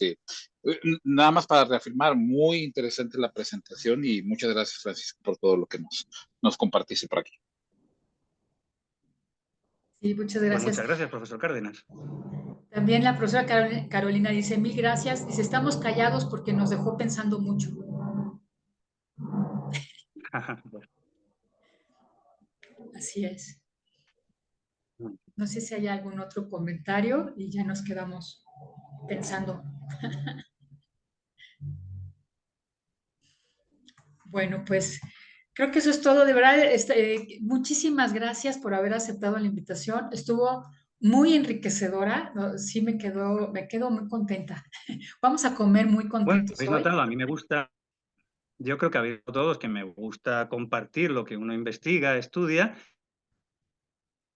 nada más para reafirmar, muy interesante la presentación y muchas gracias, Francisco, por todo lo que nos compartiste por aquí. Sí, muchas Pues gracias. muchas gracias, profesor Cárdenas. También la profesora Carolina dice, mil gracias. Dice, estamos callados porque nos dejó pensando mucho. Así es. No sé si hay algún otro comentario y ya nos quedamos pensando. Bueno, pues creo que eso es todo. De verdad, muchísimas gracias por haber aceptado la invitación. Estuvo muy enriquecedora. ¿No? Sí, me quedo muy contenta. Vamos a comer muy Bueno, contentos habéis hoy. notado, a mí me gusta, yo creo que habéis notado todos que me gusta compartir lo que uno investiga, estudia.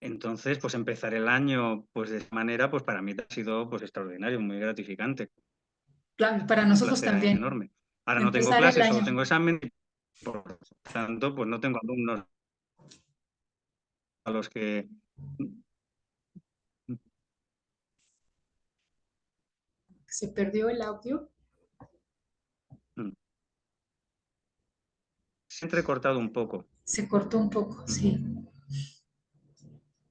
Entonces, pues empezar el año pues de esa manera, pues para mí ha sido pues extraordinario, muy gratificante. Claro, para Un nosotros placer también. enorme. Ahora no tengo Empezar el clases, solo año. tengo examen, por tanto, pues no tengo alumnos a los que... Se perdió el audio. Se ha entrecortado un poco. Se cortó un poco, sí.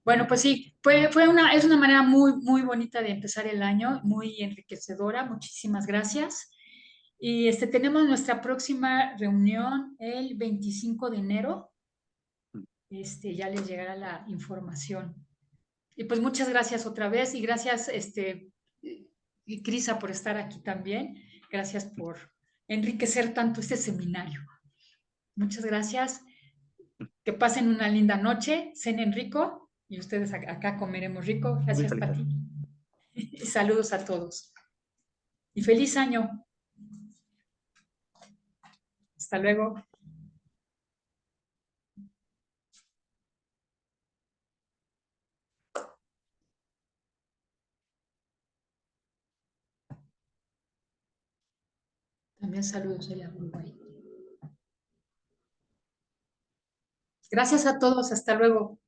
Bueno, pues sí, es una manera muy, muy bonita de empezar el año, muy enriquecedora. Muchísimas gracias. Y tenemos nuestra próxima reunión el 25 de enero. Ya les llegará la información. Y pues muchas gracias otra vez y gracias, y Crisa, por estar aquí también. Gracias por enriquecer tanto este seminario. Muchas gracias. Que pasen una linda noche, cenen rico y ustedes acá comeremos rico. Muy Gracias, feliz. Pati. Y saludos a todos. Y feliz año. Hasta luego. También saludos allá a Uruguay. Gracias a todos. Hasta luego.